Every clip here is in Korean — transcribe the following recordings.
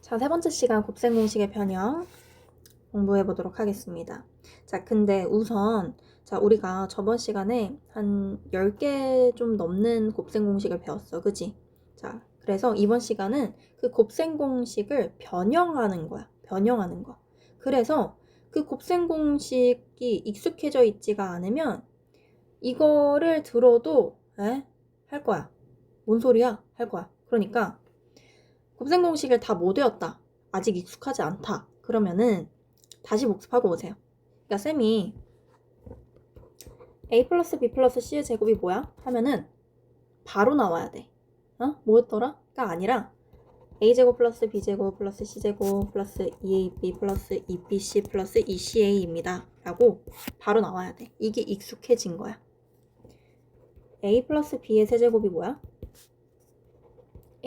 자, 세 번째 시간 곱셈 공식의 변형 공부해 보도록 하겠습니다. 자, 근데 우선 우리가 저번 시간에 한 10개 좀 넘는 곱셈 공식을 배웠어. 그지? 자, 그래서 이번 시간은 그 곱셈 공식을 변형하는 거야. 변형하는 거. 그래서 그 곱셈 공식이 익숙해져 있지가 않으면 이거를 들어도 할 거야. 뭔 소리야? 할 거야. 그러니까 곱셈 공식을 다 못 외웠다. 아직 익숙하지 않다. 그러면은 다시 복습하고 오세요. 그러니까 쌤이 a 플러스 b 플러스 c의 제곱이 뭐야? 하면은 바로 나와야 돼. 뭐였더라? 가 아니라 a제곱 플러스 b제곱 플러스 c제곱 플러스 2ab 플러스 2bc 플러스 2ca입니다. 라고 바로 나와야 돼. 이게 익숙해진 거야. a 플러스 b의 세제곱이 뭐야?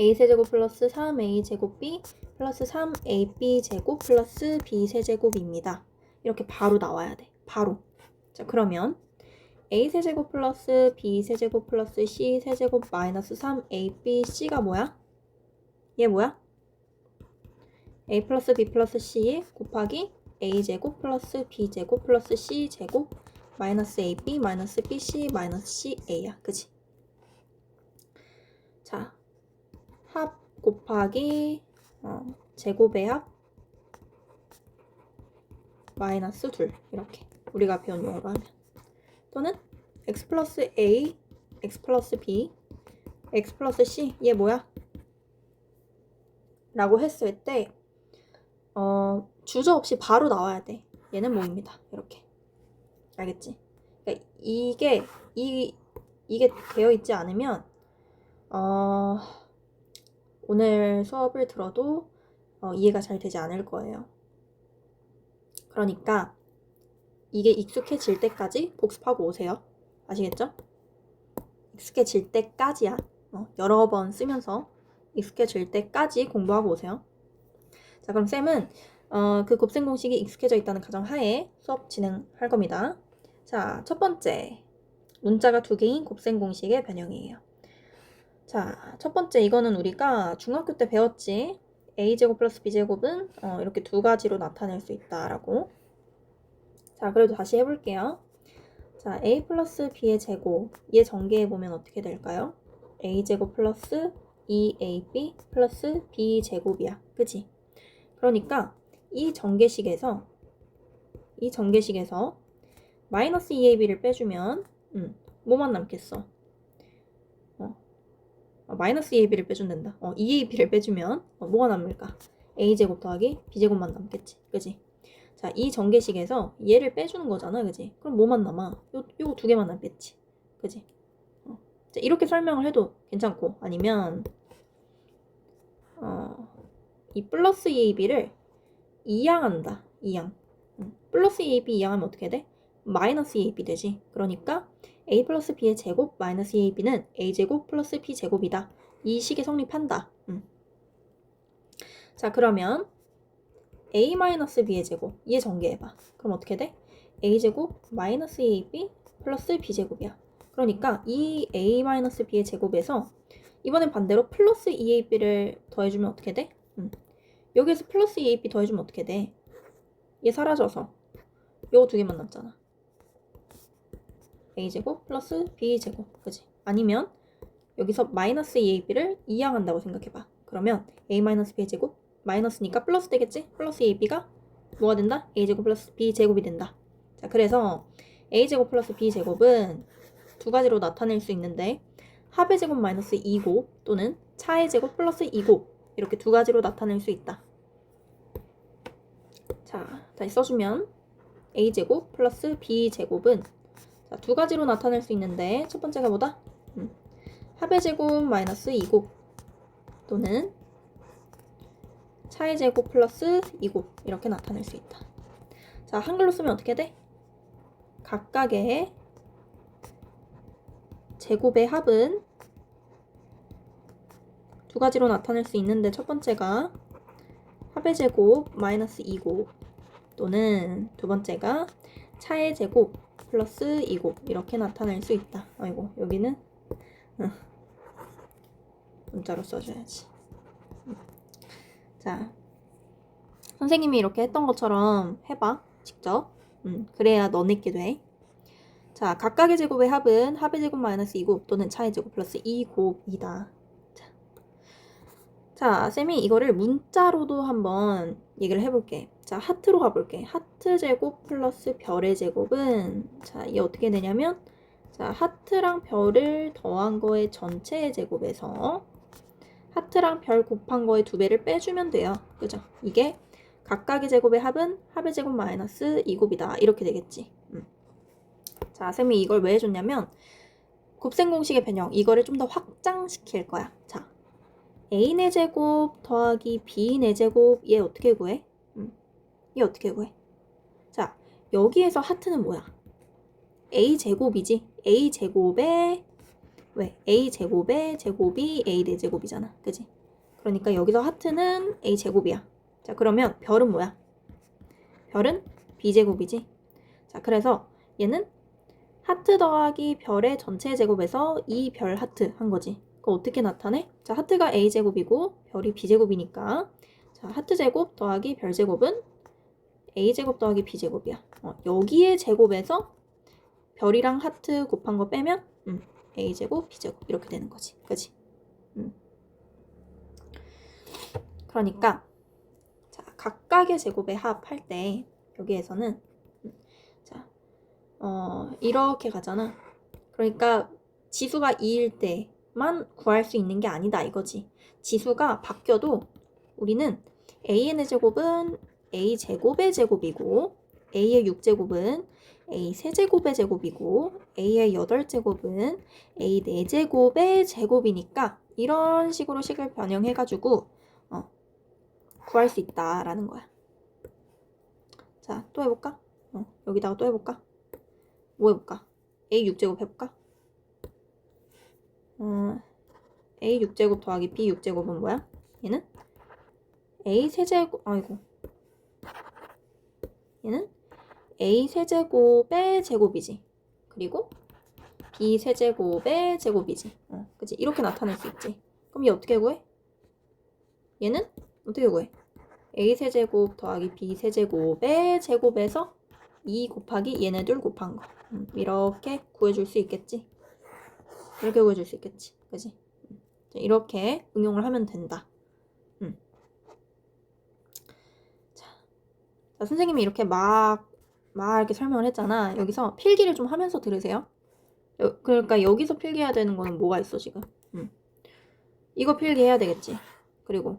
a 세제곱 플러스 3a 제곱 b 플러스 3ab 제곱 플러스 b 세제곱입니다. 이렇게 바로 나와야 돼. 바로. 자, 그러면 a 세제곱 플러스 b 세제곱 플러스 c 세제곱 마이너스 3abc가 뭐야? 얘 뭐야? a 플러스 b 플러스 c 곱하기 a 제곱 플러스 b 제곱 플러스 c 제곱 마이너스 ab 마이너스 bc 마이너스 ca야. 그치? 자, 합 곱하기 제곱의 합 마이너스 2 이렇게 우리가 배운 용어로 하면 또는 x 플러스 a, x 플러스 b, x 플러스 c 얘 뭐야? 라고 했을 때 주저 없이 바로 나와야 돼. 얘는 뭐입니다. 이렇게 알겠지? 그러니까 이게 되어 있지 않으면 오늘 수업을 들어도 이해가 잘 되지 않을 거예요. 그러니까 이게 익숙해질 때까지 복습하고 오세요. 아시겠죠? 익숙해질 때까지야. 여러 번 쓰면서 익숙해질 때까지 공부하고 오세요. 자, 그럼 쌤은 그 곱셈 공식이 익숙해져 있다는 가정하에 수업 진행할 겁니다. 자, 첫 번째 문자가 2개인 곱셈 공식의 변형이에요. 자, 첫 번째 이거는 우리가 중학교 때 배웠지. a제곱 플러스 b제곱은 이렇게 두 가지로 나타낼 수 있다라고. 자, 그래도 다시 해볼게요. 자, a 플러스 b의 제곱 얘 전개해보면 어떻게 될까요? a제곱 플러스 2ab 플러스 b제곱이야. 그치? 그러니까 이 전개식에서 마이너스 2ab를 빼주면 뭐만 남겠어? 마이너스 2ab를 빼준단다. 2ab를 빼주면 뭐가 남을까? a제곱 더하기 b제곱만 남겠지. 그지? 자, 이 전개식에서 얘를 빼주는 거잖아. 그지? 그럼 뭐만 남아? 요거 두 개만 남겠지. 그지? 자, 이렇게 설명을 해도 괜찮고 아니면 이 플러스 2ab를 이항한다. 이항. 플러스 2ab 이항하면 어떻게 돼? 마이너스 2ab 되지. 그러니까 a 플러스 b의 제곱 마이너스 2ab는 a제곱 플러스 b제곱이다. 이 식이 성립한다. 자, 그러면 a 마이너스 b의 제곱 얘 전개해봐. 그럼 어떻게 돼? a제곱 마이너스 2ab 플러스 b제곱이야. 그러니까 이 a 마이너스 b의 제곱에서 이번엔 반대로 플러스 2ab를 더해주면 어떻게 돼? 여기에서 플러스 2ab 더해주면 어떻게 돼? 얘 사라져서 요거 두 개만 남잖아. a제곱 플러스 b제곱. 그지? 아니면 여기서 마이너스 2ab를 이항한다고 생각해봐. 그러면 a 마이너스 b의 제곱 마이너스니까 플러스 되겠지? 플러스 2ab가 뭐가 된다? a제곱 플러스 b제곱이 된다. 자, 그래서 a제곱 플러스 b제곱은 두 가지로 나타낼 수 있는데 합의 제곱 마이너스 2곱 또는 차의 제곱 플러스 2곱 이렇게 두 가지로 나타낼 수 있다. 자, 다시 써주면 a제곱 플러스 b제곱은 두 가지로 나타낼 수 있는데 첫 번째가 뭐다? 합의 제곱 마이너스 2곱 또는 차의 제곱 플러스 2곱 이렇게 나타낼 수 있다. 자, 한글로 쓰면 어떻게 돼? 각각의 제곱의 합은 두 가지로 나타낼 수 있는데 첫 번째가 합의 제곱 마이너스 2곱 또는 두 번째가 차의 제곱 플러스 2곱 이렇게 나타낼 수 있다. 아이고, 여기는 문자로 써줘야지. 자, 선생님이 이렇게 했던 것처럼 해봐. 직접. 그래야 너네께 돼. 자, 각각의 제곱의 합은 합의 제곱 마이너스 2곱 또는 차의 제곱 플러스 2곱이다. 자, 쌤이 이거를 문자로도 한번 얘기를 해볼게. 자, 하트로 가볼게. 하트 제곱 플러스 별의 제곱은, 자, 이게 어떻게 되냐면, 자, 하트랑 별을 더한 거의 전체의 제곱에서 하트랑 별 곱한 거의 2배를 빼주면 돼요. 그죠? 이게 각각의 제곱의 합은 합의 제곱 마이너스 2곱이다. 이렇게 되겠지. 자, 쌤이 이걸 왜 해줬냐면, 곱셈 공식의 변형, 이거를 좀 더 확장시킬 거야. 자, a의 제곱 더하기 b의 제곱, 얘 어떻게 구해? 얘 어떻게 구해? 자, 여기에서 하트는 뭐야? a 제곱이지. a 제곱에 왜? a 제곱의 제곱이 a 대 제곱이잖아. 그지? 그러니까 여기서 하트는 a 제곱이야. 자, 그러면 별은 뭐야? 별은 b 제곱이지. 자, 그래서 얘는 하트 더하기 별의 전체 제곱에서 이 별 하트 한 거지. 그거 어떻게 나타내? 자, 하트가 a 제곱이고 별이 b 제곱이니까, 자, 하트 제곱 더하기 별 제곱은 a 제곱 더하기 b 제곱이야. 여기에 제곱에서 별이랑 하트 곱한 거 빼면 a 제곱 b 제곱 이렇게 되는 거지. 그지? 그러니까 자, 각각의 제곱의 합할 때 여기에서는 자, 이렇게 가잖아. 그러니까 지수가 2일 때만 구할 수 있는 게 아니다 이거지. 지수가 바뀌어도 우리는 an의 제곱은 a 제곱의 제곱이고, a의 6제곱은 a 세제곱의 제곱이고, a의 8제곱은 a 4제곱의 제곱이니까 이런 식으로 식을 변형해가지고 구할 수 있다라는 거야. 자, 또 해볼까? 여기다가 또 해볼까? 뭐 해볼까? a 6제곱 해볼까? a 6제곱 더하기 b 6제곱은 뭐야? 얘는 a 세제곱, 아이고, 얘는 a 세제곱의 제곱이지. 그리고 b 세제곱의 제곱이지. 그치? 이렇게 나타낼 수 있지. 그럼 얘 어떻게 구해? 얘는 어떻게 구해? a 세제곱 더하기 b 세제곱의 제곱에서 2 곱하기 얘네들 곱한 거. 이렇게 구해줄 수 있겠지. 이렇게 구해줄 수 있겠지. 그치? 이렇게 응용을 하면 된다. 자, 선생님이 이렇게 막 이렇게 설명을 했잖아. 여기서 필기를 좀 하면서 들으세요. 그러니까 여기서 필기해야 되는 거는 뭐가 있어 지금? 이거 필기해야 되겠지. 그리고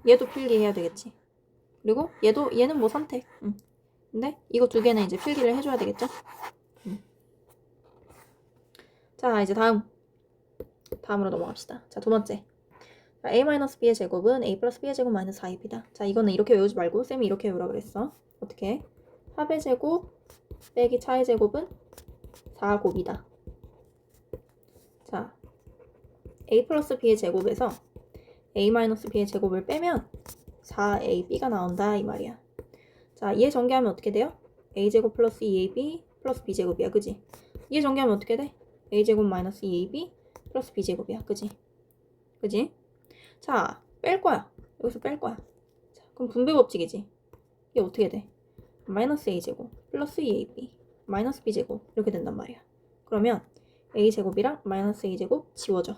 얘도 필기해야 되겠지. 그리고 얘는 뭐 선택. 근데 이거 2개는 이제 필기를 해줘야 되겠죠? 자, 이제 다음으로 넘어갑시다. 자, 2번째. a-b의 제곱은 a 플러스 b의 제곱 마이너스 4ab이다. 자, 이거는 이렇게 외우지 말고 쌤이 이렇게 외우라 그랬어. 어떻게? 합의 제곱 빼기 차의 제곱은 4곱이다. 자, a 플러스 b의 제곱에서 a 마이너스 b의 제곱을 빼면 4ab가 나온다 이 말이야. 자, 얘 전개하면 어떻게 돼요? a제곱 플러스 2ab 플러스 b제곱이야. 그지? 얘 전개하면 어떻게 돼? a제곱 마이너스 2ab 플러스 b제곱이야. 그지? 그지? 자, 뺄 거야. 여기서 뺄 거야. 자, 그럼 분배 법칙이지. 이게 어떻게 돼? 마이너스 a제곱 플러스 2ab 마이너스 b제곱 이렇게 된단 말이야. 그러면 a제곱이랑 마이너스 a제곱 지워져.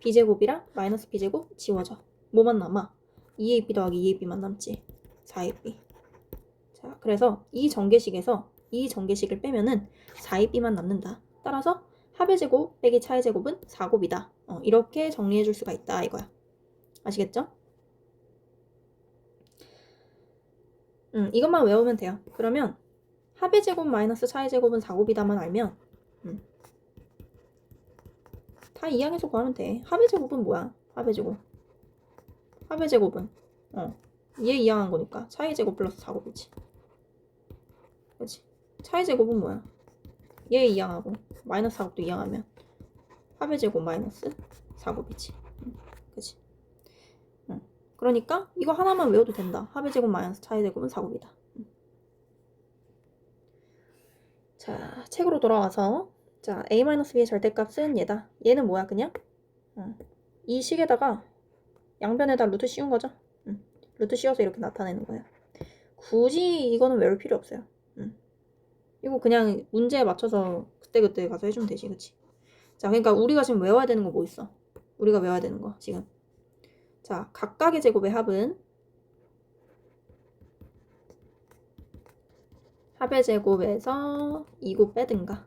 b제곱이랑 마이너스 b제곱 지워져. 뭐만 남아? 2ab 더하기 2ab만 남지. 4ab. 자, 그래서 이 전개식을 빼면은 4ab만 남는다. 따라서 합의 제곱 빼기 차의 제곱은 4곱이다. 이렇게 정리해 줄 수가 있다 이거야. 아시겠죠? 이것만 외우면 돼요. 그러면 합의 제곱 마이너스 차의 제곱은 4곱이다만 알면 다 이항해서 구하면 돼. 합의 제곱은 뭐야? 합의 제곱은 얘 이항한 거니까 차의 제곱 플러스 4곱이지. 그렇지? 차의 제곱은 뭐야? 얘 이항하고 마이너스 4곱도 이항하면 합의 제곱 마이너스 4곱이지. 그치? 그러니까 이거 하나만 외워도 된다. 합의 제곱 마이너스 차의 제곱은 4곱이다. 자, 책으로 돌아와서 자, a-b의 절대값은 얘다. 얘는 뭐야 그냥? 이 식에다가 양변에다 루트 씌운 거죠? 루트 씌워서 이렇게 나타내는 거야. 굳이 이거는 외울 필요 없어요. 이거 그냥 문제에 맞춰서 그때그때 가서 해주면 되지, 그치? 자, 그러니까 우리가 지금 외워야 되는 거 뭐 있어? 우리가 외워야 되는 거 지금. 자, 각각의 제곱의 합은 합의 제곱에서 2곱 빼든가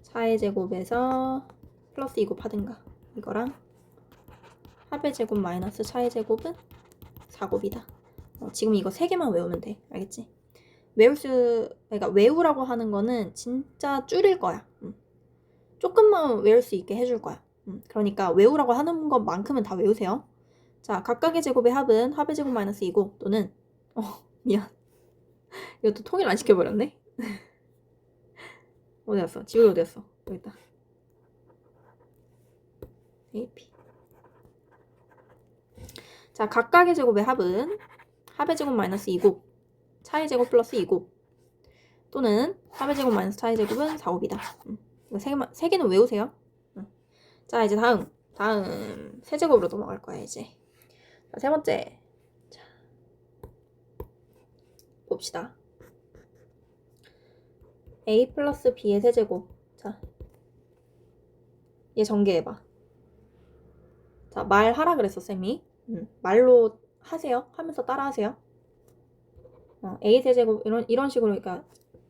4의 제곱에서 플러스 2곱 하든가 이거랑 합의 제곱 마이너스 4의 제곱은 4곱이다. 지금 이거 3개만 외우면 돼. 알겠지? 그러니까 외우라고 하는 거는 진짜 줄일 거야. 조금만 외울 수 있게 해줄 거야. 그러니까 외우라고 하는 것만큼은 다 외우세요. 자, 각각의 제곱의 합은 합의 제곱 마이너스 2곱 또는 미안. 이것도 통일 안 시켜버렸네. 어디 갔어? 지우개 어디 갔어? 여기 있다. AP. 자, 각각의 제곱의 합은 합의 제곱 마이너스 2곱 차의 제곱 플러스 2곱 또는 합의 제곱 마이너스 차의 제곱은 4곱이다. 이거 3개는 외우세요. 자, 이제 다음 세제곱으로 넘어갈 거야 이제. 자, 세 번째. 자, 봅시다. a 플러스 b의 세제곱. 자, 얘 전개해봐. 자, 말하라 그랬어 쌤이. 말로 하세요. 하면서 따라하세요. a 세제곱 이런 식으로 그러니까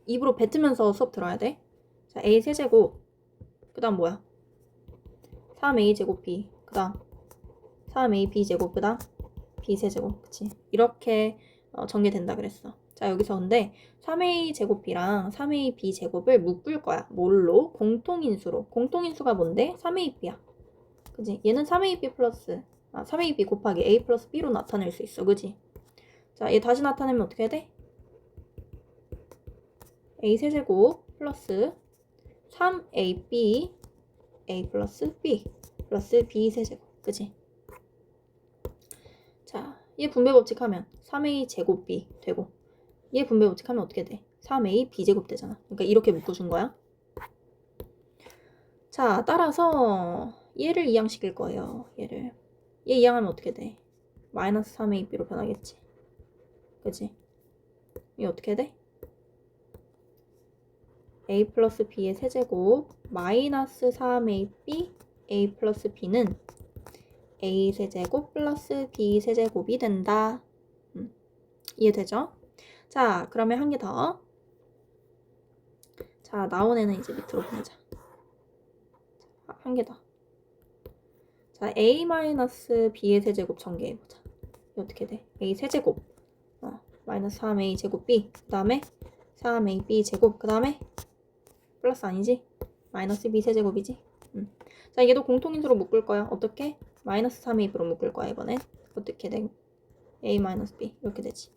입으로 뱉으면서 수업 들어야 돼. 자, a 세제곱. 그 다음 뭐야? 3a 제곱 b. 그 다음 3a b 제곱. 그 다음 b 세제곱. 그치? 이렇게 전개된다 그랬어. 자, 여기서 근데 3a 제곱 b랑 3a b 제곱을 묶을 거야. 뭘로? 공통인수로. 공통인수가 뭔데? 3a b야. 그치? 얘는 3a b 플러스 3a b 곱하기 a 플러스 b로 나타낼 수 있어. 그치? 자, 얘 다시 나타내면 어떻게 해야 돼? a 세제곱 플러스 3ab a 플러스 b 플러스 b 세제곱. 그치? 자, 얘 분배법칙 하면 3a 제곱 b 되고 얘 분배법칙 하면 어떻게 돼? 3a b제곱 되잖아. 그러니까 이렇게 묶어준 거야. 자, 따라서 얘를 이항시킬 거예요. 얘 이항하면 어떻게 돼? 마이너스 3ab로 변하겠지. 그치? 이게 어떻게 돼? a 플러스 b의 세제곱 마이너스 3ab a 플러스 b는 a 세제곱 플러스 b 세제곱이 된다. 이해되죠? 자, 그러면 한 개 더. 자, 나온 애는 이제 밑으로 보내자. 한 개 더. 자, a-b의 세제곱 전개해보자. 어떻게 돼? a 세제곱 마이너스 3a 제곱 b 그 다음에 3ab 제곱 그 다음에 플러스 아니지? 마이너스 b 세제곱이지? 자, 얘도 공통인수로 묶을 거야. 어떻게? 마이너스 3ab로 묶을 거야 이번엔. 어떻게 돼? a 마이너스 b 이렇게 되지.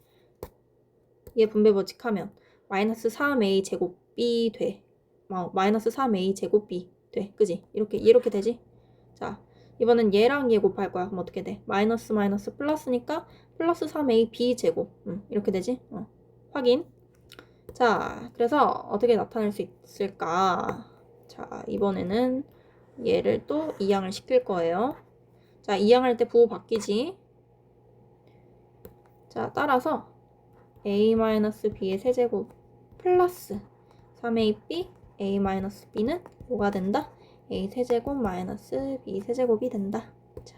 얘 분배법칙 하면 마이너스 3a 제곱 b 돼. 마이너스 3a 제곱 b 돼. 그지? 이렇게 되지? 자, 이번엔 얘랑 얘 곱할 거야. 그럼 어떻게 돼? 마이너스 마이너스 플러스니까 플러스 3a b 제곱. 이렇게 되지? 확인. 자, 그래서 어떻게 나타낼 수 있을까? 자, 이번에는 얘를 또 이항을 시킬 거예요. 자, 이항할 때 부호 바뀌지? 자, 따라서 a-b의 세제곱 플러스 3ab a-b는 뭐가 된다? a 세제곱 마이너스 b 세제곱이 된다. 자,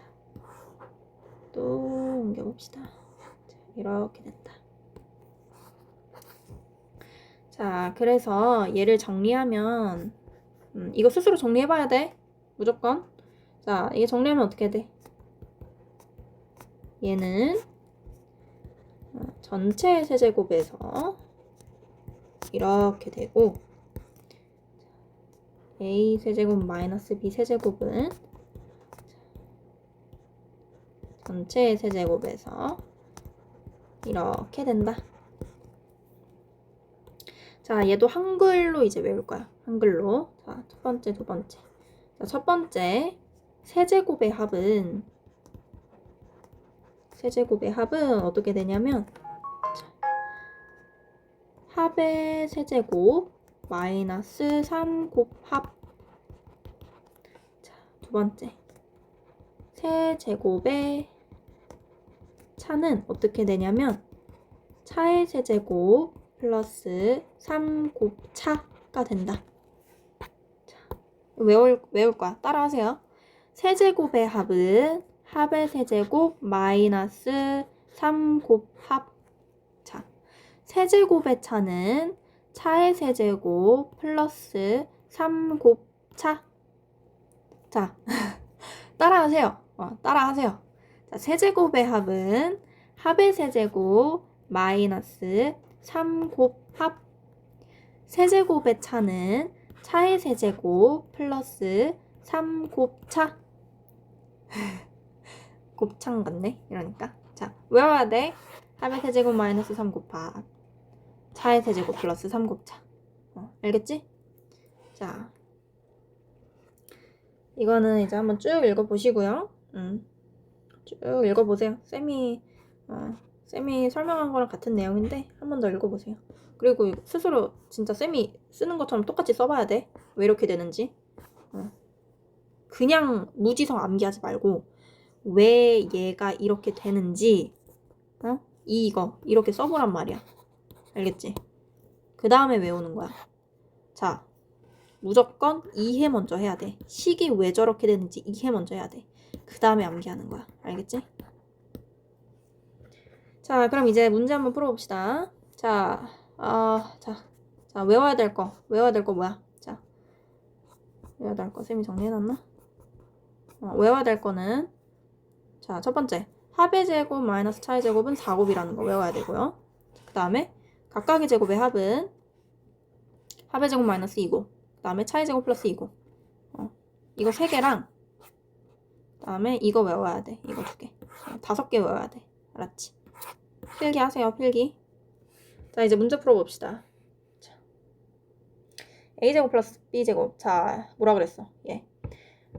또 옮겨봅시다. 자, 이렇게 된다. 자, 그래서 얘를 정리하면 이거 스스로 정리해봐야 돼. 무조건. 자, 이게 정리하면 어떻게 돼? 얘는 전체 세제곱에서 이렇게 되고 a 세제곱 마이너스 b 세제곱은 전체 세제곱에서 이렇게 된다. 자, 얘도 한글로 이제 외울 거야. 한글로. 자, 첫 번째, 두 번째. 자, 첫 번째 세제곱의 합은 어떻게 되냐면 합의 세제곱 마이너스 3곱 합. 자, 두 번째 세제곱의 차는 어떻게 되냐면 차의 세제곱 플러스 3곱차가 된다. 자, 외울 거야. 따라하세요. 세제곱의 합은 합의 세제곱 마이너스 3곱합. 자, 세제곱의 차는 차의 세제곱 플러스 3곱차. 자, 따라하세요. 따라하세요. 자, 세제곱의 합은 합의 세제곱 마이너스 3곱합. 세제곱의 차는 차의 세제곱 플러스 3곱차. 곱창 같네. 이러니까. 자, 외워야 돼. 합의 세제곱 마이너스 3곱합. 차의 세제곱 플러스 3곱차. 알겠지? 자, 이거는 이제 한번 쭉 읽어보시고요. 쭉 읽어보세요. 쌤이 설명한 거랑 같은 내용인데 한 번 더 읽어보세요. 그리고 스스로 진짜 쌤이 쓰는 것처럼 똑같이 써봐야 돼. 왜 이렇게 되는지. 그냥 무지성 암기하지 말고 왜 얘가 이렇게 되는지 이거 이렇게 써보란 말이야. 알겠지? 그 다음에 외우는 거야. 자, 무조건 이해 먼저 해야 돼. 식이 왜 저렇게 되는지 이해 먼저 해야 돼. 그 다음에 암기하는 거야. 알겠지? 자, 그럼 이제 문제 한번 풀어봅시다. 자, 외워야 될 거 뭐야? 자, 외워야 될 거 쌤이 정리해놨나? 외워야 될 거는 자, 첫 번째 합의 제곱 마이너스 차의 제곱은 4곱이라는 거 외워야 되고요. 그 다음에 각각의 제곱의 합은 합의 제곱 마이너스 2곱, 그 다음에 차의 제곱 플러스 2곱. 이거 3개랑 그 다음에 이거 외워야 돼. 이거 2개. 5개 외워야 돼. 알았지? 필기 하세요. 필기. 자, 이제 문제 풀어봅시다. 자, a제곱 플러스 b제곱. 자, 뭐라 그랬어?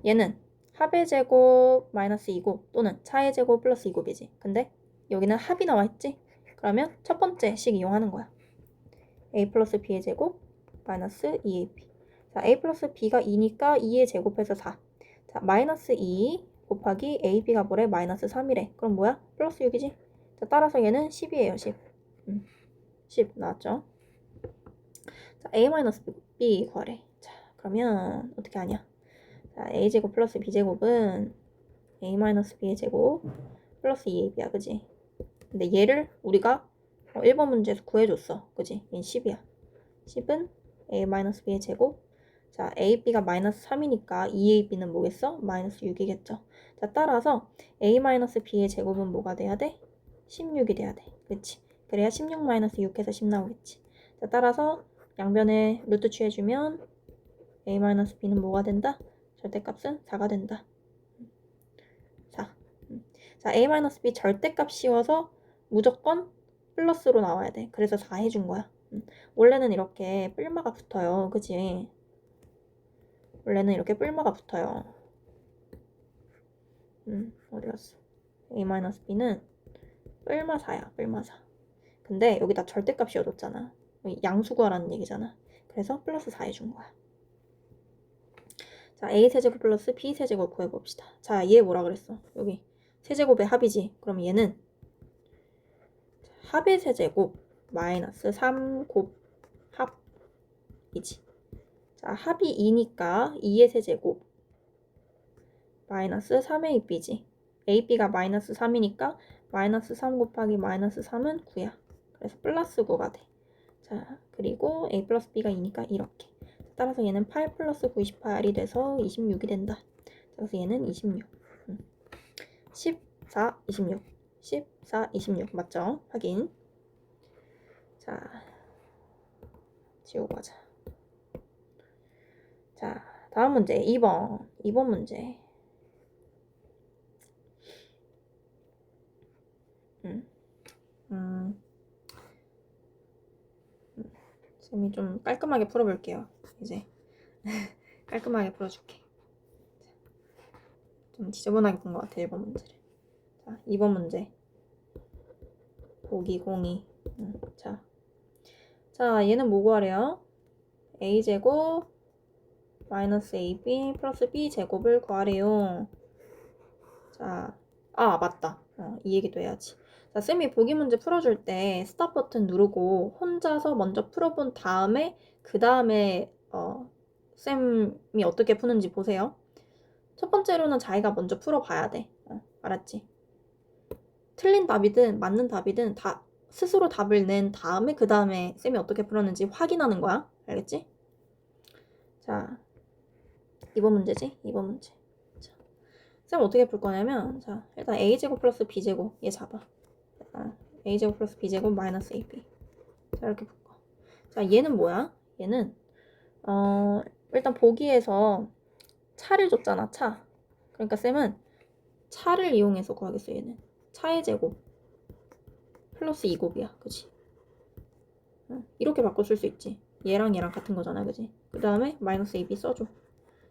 얘는 합의 제곱 마이너스 2곱 또는 차의 제곱 플러스 2곱이지. 근데 여기는 합이 나와 있지? 그러면 첫 번째 식 이용하는 거야. a 플러스 b의 제곱 마이너스 2ab. 자, a 플러스 b가 2니까 2의 제곱해서 4. 자, 마이너스 2 곱하기 ab가 뭐래? 마이너스 3이래. 그럼 뭐야? 플러스 6이지? 자, 따라서 얘는 10이에요. 10. 10 나왔죠? 자, a 마이너스 b 구하래. 자, 그러면 어떻게 하냐? 자, a제곱 플러스 b제곱은 a 마이너스 b의 제곱 플러스 2ab야. 그지? 근데 얘를 우리가 1번 문제에서 구해줬어. 그지? 얘는 10이야. 10은 a 마이너스 b의 제곱. 자, ab가 마이너스 3이니까 2ab는 뭐겠어? 마이너스 6이겠죠. 자, 따라서 a 마이너스 b의 제곱은 뭐가 돼야 돼? 16이 돼야 돼. 그치? 그래야 16 마이너스 6 해서 10 나오겠지. 자, 따라서 양변에 루트 취해주면 a 마이너스 b는 뭐가 된다? 절대값은 4가 된다. 4. 자, a 마이너스 b 절대값 씌워서 무조건 플러스로 나와야 돼. 그래서 4 해준 거야. 원래는 이렇게 뿔마가 붙어요. 그치? 원래는 이렇게 뿔마가 붙어요. 어디 갔어? a 마이너스 b는 뿔마 4야. 뿔마 4. 근데 여기다 절대값 씌워줬잖아. 양수 구하라는 얘기잖아. 그래서 플러스 4 해준 거야. 자, a 세제곱 플러스 b 세제곱 구해봅시다. 자, 얘 뭐라 그랬어? 여기 세제곱의 합이지. 그럼 얘는 합의 세제곱 마이너스 3곱 합이지. 자, 합이 2니까 2의 세제곱 마이너스 3의 2b지. ab가 마이너스 3이니까 마이너스 3 곱하기 마이너스 3은 9야. 그래서 플러스 9가 돼. 자, 그리고 a 플러스 b가 2니까 이렇게. 따라서 얘는 8 플러스 9, 28이 돼서 26이 된다. 그래서 얘는 26. 14, 26. 14, 26. 맞죠? 확인. 자, 지우고 가자. 자, 다음 문제 2번. 2번 문제. 쌤이 좀 깔끔하게 풀어볼게요. 이제 깔끔하게 풀어줄게. 좀 지저분하게 본 것 같아. 1번 문제를. 자, 2번 문제. 보기 02. 자, 얘는 뭐 구하래요? a제곱 마이너스 ab 플러스 b제곱을 구하래요. 자, 맞다. 이 얘기도 해야지. 자, 쌤이 보기 문제 풀어줄 때 스탑 버튼 누르고 혼자서 먼저 풀어본 다음에 그 다음에 쌤이 어떻게 푸는지 보세요. 첫 번째로는 자기가 먼저 풀어봐야 돼. 알았지? 틀린 답이든 맞는 답이든 다 스스로 답을 낸 다음에 그 다음에 쌤이 어떻게 풀었는지 확인하는 거야. 알겠지? 자, 2번 문제지? 2번 문제. 자, 쌤 어떻게 풀 거냐면, 자, 일단 a제곱 플러스 b제곱 얘 잡아. a제곱 플러스 b제곱 마이너스 ab. 자, 이렇게 풀 거. 자, 얘는 뭐야? 얘는 일단 보기에서 차를 줬잖아, 차. 그러니까 쌤은 차를 이용해서 구하겠어, 얘는. 차의 제곱 플러스 2곱이야, 그치? 이렇게 바꿔 쓸 수 있지. 얘랑 얘랑 같은 거잖아, 그치? 그 다음에 마이너스 ab 써줘.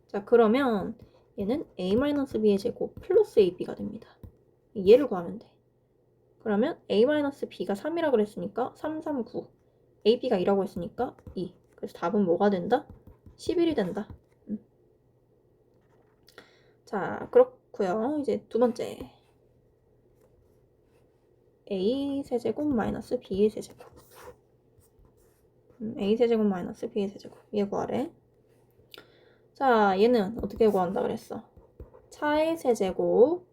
자, 그러면 얘는 a-b의 제곱 플러스 ab가 됩니다. 얘를 구하면 돼. 그러면 a-b가 3이라 그랬으니까 3, 3, 9. ab가 2라고 했으니까 2. 그래서 답은 뭐가 된다? 11이 된다. 자, 그렇고요. 이제 두 번째. a 세제곱 마이너스 b의 세제곱. a 세제곱 마이너스 b의 세제곱. 얘 구하래. 자, 얘는 어떻게 구한다 그랬어? 차의 세제곱.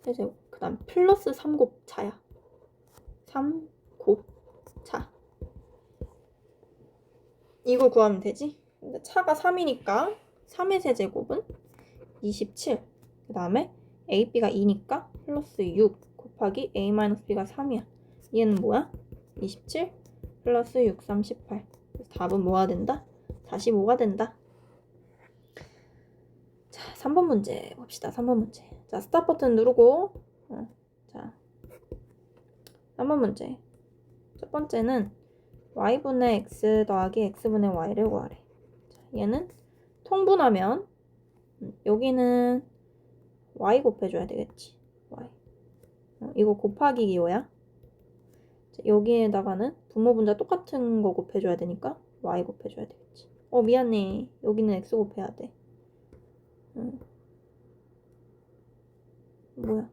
세제곱. 그 다음 플러스 3곱 차야. 3곱 차. 이거 구하면 되지? 근데 차가 3이니까 3의 세제곱은 27. 그 다음에 ab가 2니까 플러스 6 곱하기 a-b가 3이야. 얘는 뭐야? 27 플러스 6, 38. 그래서 답은 뭐가 된다? 다시 뭐가 된다? 자, 3번 문제 봅시다. 3번 문제. 자, 스탑 버튼 누르고 자, 3번 문제. 첫 번째는 y분의 x 더하기 x분의 y를 구하래. 자, 얘는 통분하면 여기는 y 곱해줘야 되겠지. y. 이거 곱하기 기호야. 자, 여기에다가는 분모 분자 똑같은 거 곱해줘야 되니까 y 곱해줘야 되겠지. 미안해. 여기는 x 곱해야 돼. 뭐야?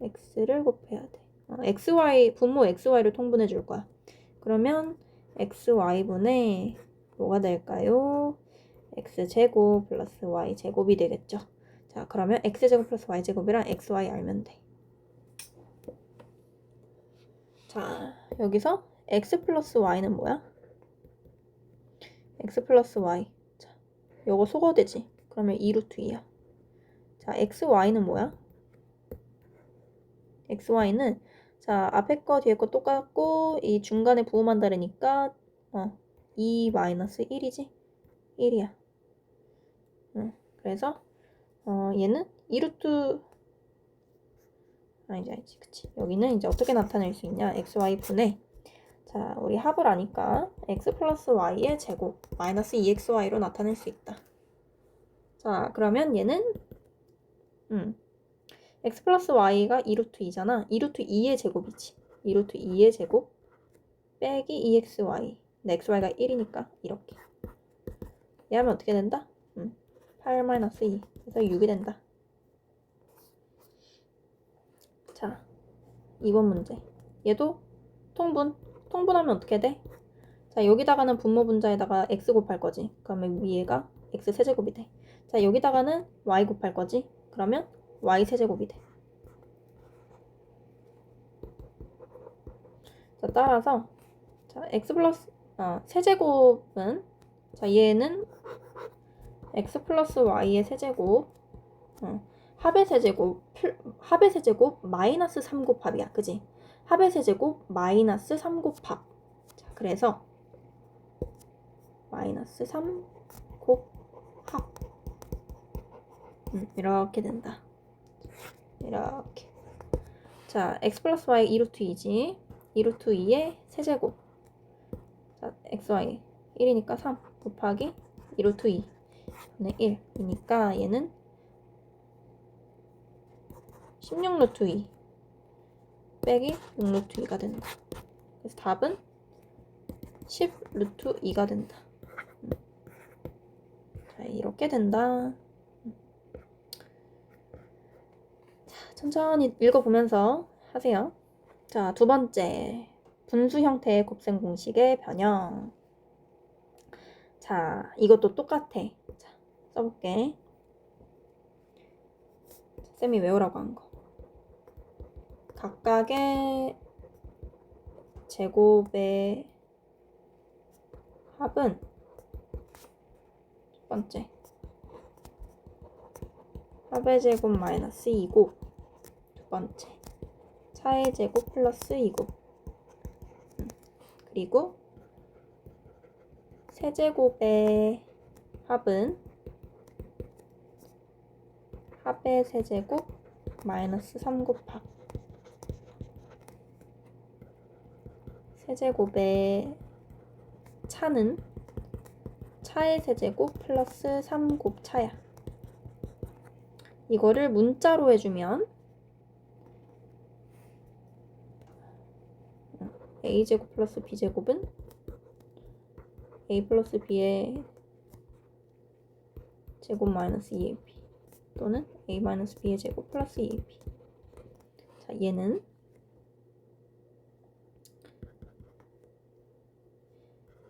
x를 곱해야 돼. xy, 분모 xy를 통분해 줄 거야. 그러면 xy분의 뭐가 될까요? x제곱 플러스 y제곱이 되겠죠. 자, 그러면 x제곱 플러스 y제곱이랑 xy 알면 돼. 자, 여기서 x 플러스 y는 뭐야? x 플러스 y. 자, 요거 소거되지? 그러면 2루트 2야. 자, xy는 뭐야? xy는 자, 앞에 거 뒤에 거 똑같고 이 중간에 부호만 다르니까 2 마이너스 1이지? 1이야. 그래서 얘는 2루트 아니지 그치. 여기는 이제 어떻게 나타낼 수 있냐? xy분의 자, 우리 합을 아니까 x 플러스 y의 제곱 마이너스 2xy로 나타낼 수 있다. 자, 그러면 얘는 x 플러스 y가 2루트 2잖아. 2루트 2의 제곱이지. 2루트 2의 제곱 빼기 2xy. 근데 xy가 1이니까 이렇게. 얘 하면 어떻게 된다? 8 마이너스 2. 그래서 6이 된다. 자, 2번 문제. 얘도 통분하면 어떻게 돼? 자, 여기다가는 분모 분자에다가 x 곱할 거지. 그러면 위에가 x 세제곱이 돼. 자, 여기다가는 y 곱할 거지. 그러면 y 세제곱이 돼. 자, 따라서 자, x 플러스 세제곱은 자, 얘는 x 플러스 y의 세제곱 합의 세제곱 마이너스 3곱합이야. 그지? 합의 세제곱 마이너스 3곱합. 자, 그래서 마이너스 3곱합 이렇게 된다. 이렇게. 자, x 플러스 y 2루트 2지. 2루트 2의 세제곱. 자, xy 1이니까 3 곱하기 2루트 2 분의 1이니까 얘는 16루트 2 빼기 6루트 2가 된다. 그래서 답은 10루트 2가 된다. 자, 이렇게 된다. 천천히 읽어보면서 하세요. 자, 두 번째. 분수 형태의 곱셈 공식의 변형. 자, 이것도 똑같아. 자, 써볼게. 쌤이 외우라고 한 거. 각각의 제곱의 합은 첫 번째. 합의 제곱 마이너스 2곱. 두 번째. 차의 제곱 플러스 2곱. 그리고 세제곱의 합은 합의 세제곱 마이너스 3곱 합. 세제곱의 차는 차의 세제곱 플러스 3곱 차야. 이거를 문자로 해주면 a제곱 플러스 b제곱은 a 플러스 b의 제곱 마이너스 2ab 또는 a 마이너스 b의 제곱 플러스 2ab. 자, 얘는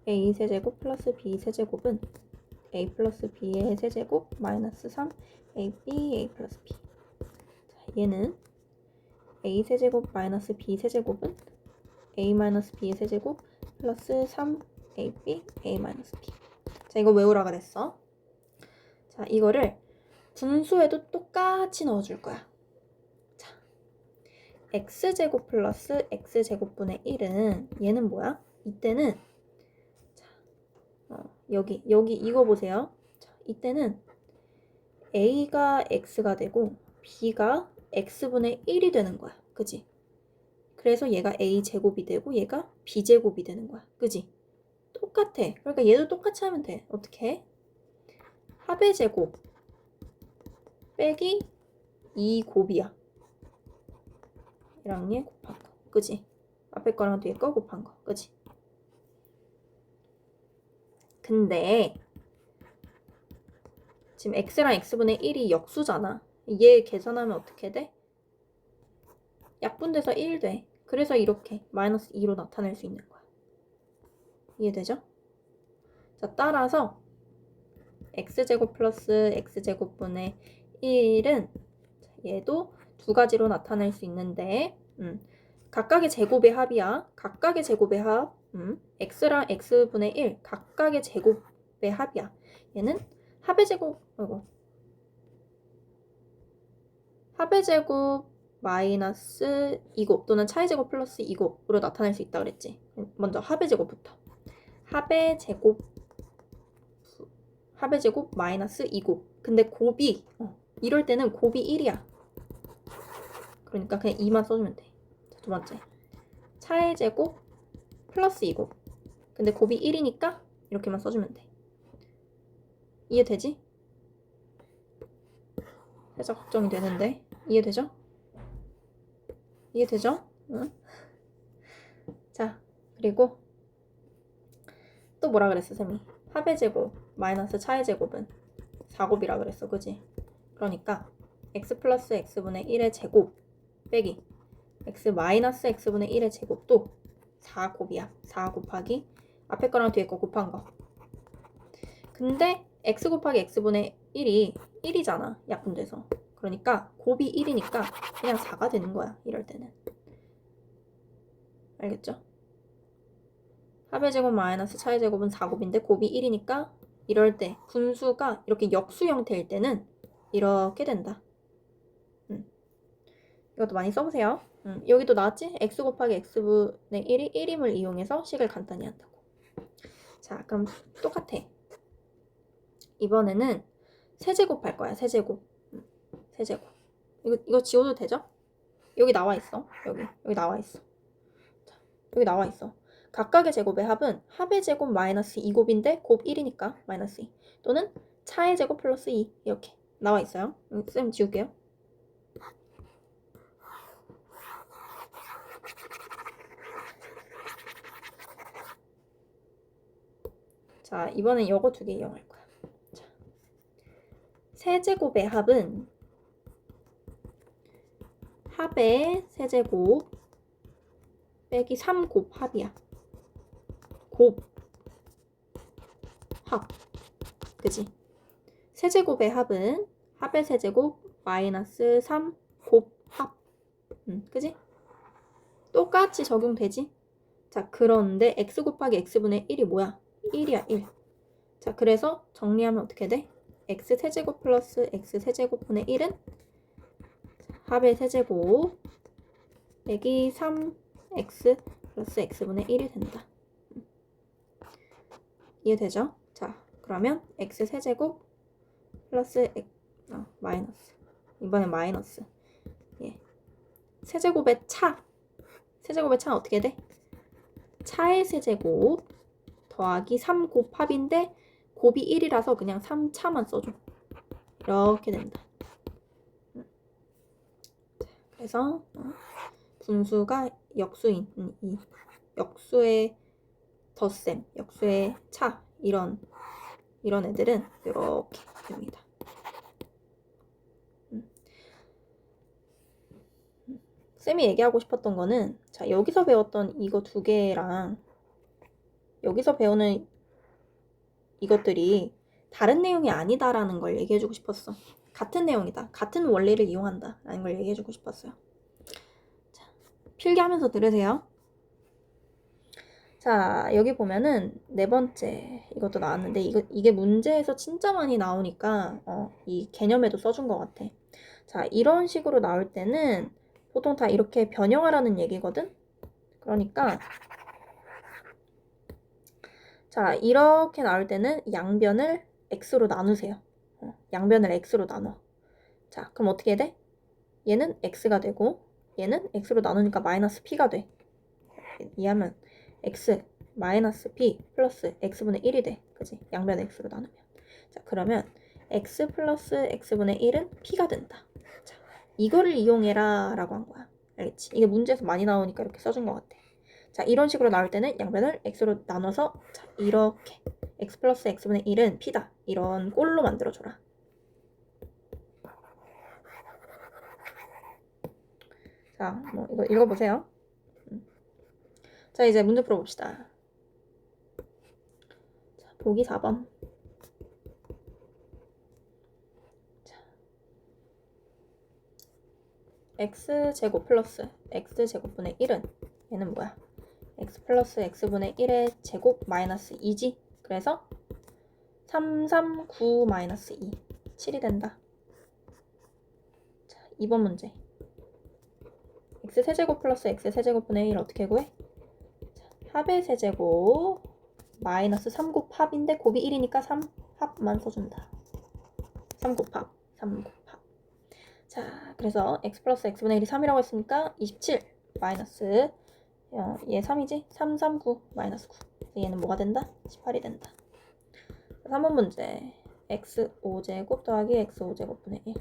a 세제곱 플러스 b 세제곱은 a 플러스 b의 세제곱 마이너스 3 ab a 플러스 b. 자, 얘는 a 세제곱 마이너스 b 세제곱은 a 마이너스 b의 세제곱 플러스 3 ab a 마이너스 b. 자, 이거 외우라가 됐어. 자, 이거를 분수에도 똑같이 넣어줄 거야. 자, x제곱 플러스 x제곱분의 1은 얘는 뭐야? 이때는 자, 여기 이거 보세요. 자, 이때는 a가 x가 되고 b가 x분의 1이 되는 거야. 그지? 그래서 얘가 a제곱이 되고 얘가 b제곱이 되는 거야. 그지? 똑같아. 그러니까 얘도 똑같이 하면 돼. 어떻게 해? 합의 제곱 빼기 2곱이야. 얘랑 얘 곱한 거. 그지? 앞에 거랑 뒤에 거 곱한 거. 그지? 근데 지금 x랑 x분의 1이 역수잖아. 얘 계산하면 어떻게 돼? 약분돼서 1 돼. 그래서 이렇게 마이너스 2로 나타낼 수 있는 거야. 이해되죠? 자, 따라서 x제곱 플러스 x제곱분의 1은 얘도 두 가지로 나타낼 수 있는데 각각의 제곱의 합이야. 각각의 제곱의 합 x랑 x분의 1 각각의 제곱의 합이야. 얘는 합의 제곱 합의 제곱 마이너스 2곱 또는 차의 제곱 플러스 2곱으로 나타낼 수 있다 그랬지. 먼저 합의 제곱부터. 합의 제곱 마이너스 2곱. 근데 곱이 이럴 때는 곱이 1이야. 그러니까 그냥 2만 써주면 돼. 자, 두 번째. 차의 제곱 플러스 2곱. 근데 곱이 1이니까 이렇게만 써주면 돼. 이해되지? 살짝 걱정이 되는데 이해되죠? 이해되죠? 응? 자, 그리고 또 뭐라 그랬어, 쌤이? 합의 제곱 마이너스 차의 제곱은 4곱이라 그랬어, 그지? 그러니까 x 플러스 x분의 1의 제곱 빼기 x 마이너스 x분의 1의 제곱도 4곱이야. 4 곱하기 앞에 거랑 뒤에 거 곱한 거. 근데 x 곱하기 x분의 1이 1이잖아, 약분돼서. 그러니까 곱이 1이니까 그냥 4가 되는 거야, 이럴 때는. 알겠죠? 합의 제곱 마이너스 차의 제곱은 4곱인데 곱이 1이니까 이럴 때 분수가 이렇게 역수 형태일 때는 이렇게 된다. 이것도 많이 써보세요. 여기도 나왔지? x 곱하기 x분의 1이 1임을 이용해서 식을 간단히 한다고. 자, 그럼 똑같아. 이번에는 세제곱 할 거야. 세제곱. 세제곱. 이거 지워도 되죠? 여기 나와 있어. 여기 나와 있어. 자, 여기 나와 있어. 각각의 제곱의 합은 합의 제곱 마이너스 2곱인데 곱 1이니까 마이너스 2 또는 차의 제곱 플러스 2 이렇게 나와 있어요. 쌤 지울게요. 자, 이번엔 요거 두 개 이용할 거야. 자, 세제곱의 합은 합의 세제곱 빼기 3 곱 합이야. 곱 합. 그지? 세제곱의 합은 합의 세제곱 마이너스 3 곱 합. 그지? 똑같이 적용되지? 자, 그런데 x 곱하기 x분의 1이 뭐야? 1이야, 1. 자, 그래서 정리하면 어떻게 돼? x 세제곱 플러스 x 세제곱분의 1은 합의 세제곱 빼기 3x 플러스 x분의 1이 된다. 이해되죠? 자, 그러면 x 세제곱 플러스 마이너스. 이번엔 마이너스. 예. 세제곱의 차. 세제곱의 차는 어떻게 돼? 차의 세제곱 더하기 3 곱합인데 곱이 1이라서 그냥 3차만 써줘. 이렇게 된다. 그래서 분수가 역수인 이 역수의 덧셈, 역수의 차 이런 애들은 이렇게 됩니다. 쌤이 얘기하고 싶었던 거는 자, 여기서 배웠던 이거 두 개랑 여기서 배우는 이것들이 다른 내용이 아니다라는 걸 얘기해주고 싶었어. 같은 내용이다. 같은 원리를 이용한다. 라는 걸 얘기해주고 싶었어요. 자, 필기하면서 들으세요. 자, 여기 보면은 네 번째 이것도 나왔는데 이게 문제에서 진짜 많이 나오니까 이 개념에도 써준 것 같아. 자, 이런 식으로 나올 때는 보통 다 이렇게 변형하라는 얘기거든? 그러니까 자, 이렇게 나올 때는 양변을 x로 나누세요. 양변을 x로 나눠. 자, 그럼 어떻게 돼? 얘는 x가 되고 얘는 x로 나누니까 마이너스 p가 돼. 이해하면 x 마이너스 p 플러스 x분의 1이 돼. 그지? 양변 x로 나누면. 자, 그러면 x 플러스 x분의 1은 p가 된다. 자, 이거를 이용해라 라고 한 거야. 알겠지? 이게 문제에서 많이 나오니까 이렇게 써준 것 같아. 자, 이런 식으로 나올 때는 양변을 x로 나눠서 자, 이렇게 x 플러스 x분의 1은 p다. 이런 꼴로 만들어줘라. 자, 뭐 이거 읽어보세요. 자, 이제 문제 풀어봅시다. 자, 보기 4번. 자, x제곱 플러스 x제곱분의 1은 얘는 뭐야? x 플러스 x분의 1의 제곱 마이너스 2지? 그래서 3, 3, 9 마이너스 2 7이 된다. 자, 2번 문제. x 세제곱 플러스 x 세제곱분의 1 어떻게 구해? 자, 합의 세제곱 마이너스 3 곱합인데 곱이 1이니까 3합만 써준다. 3 곱합 3 곱합. 자, 그래서 x 플러스 x분의 1이 3이라고 했으니까 27 마이너스 얘 3이지? 3, 3, 9 마이너스 9. 얘는 뭐가 된다? 18이 된다. 3번 문제. x 5제곱 더하기 x 5제곱분의 1.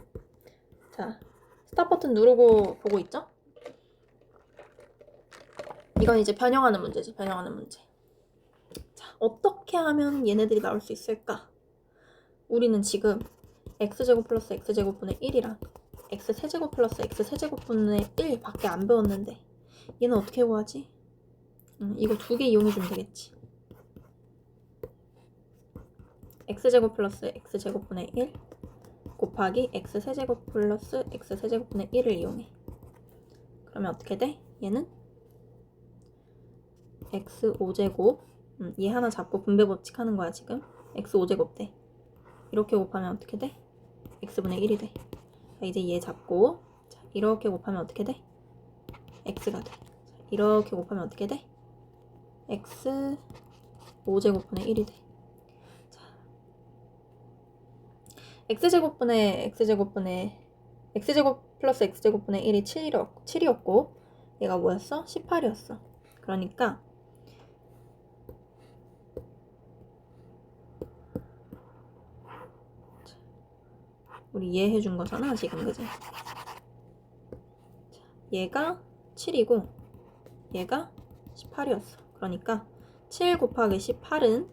자, 스탑 버튼 누르고 보고 있죠? 이건 이제 변형하는 문제지. 변형하는 문제. 자, 어떻게 하면 얘네들이 나올 수 있을까? 우리는 지금 x제곱 플러스 x제곱분의 1이랑 x 세제곱 플러스 x 세제곱분의 1 밖에 안 배웠는데 얘는 어떻게 구하지? 이거 두 개 이용해주면 되겠지. x제곱 플러스 x제곱분의 1 곱하기 x 세제곱 플러스 x 세제곱분의 1을 이용해. 그러면 어떻게 돼? 얘는 x 5제곱 얘 하나 잡고 분배 법칙 하는 거야 지금. x 5제곱 돼. 이렇게 곱하면 어떻게 돼? x분의 1이 돼. 자, 이제 얘 잡고 자, 이렇게 곱하면 어떻게 돼? x가 돼. 자, 이렇게 곱하면 어떻게 돼? x 5제곱분의 1이 돼. 자, x제곱분의 x제곱 플러스 x제곱분의 1이 7이었고 얘가 뭐였어? 18이었어. 그러니까 우리 얘 해준 거잖아 지금. 그지? 얘가 7이고 얘가 18이었어. 그러니까 7 곱하기 18은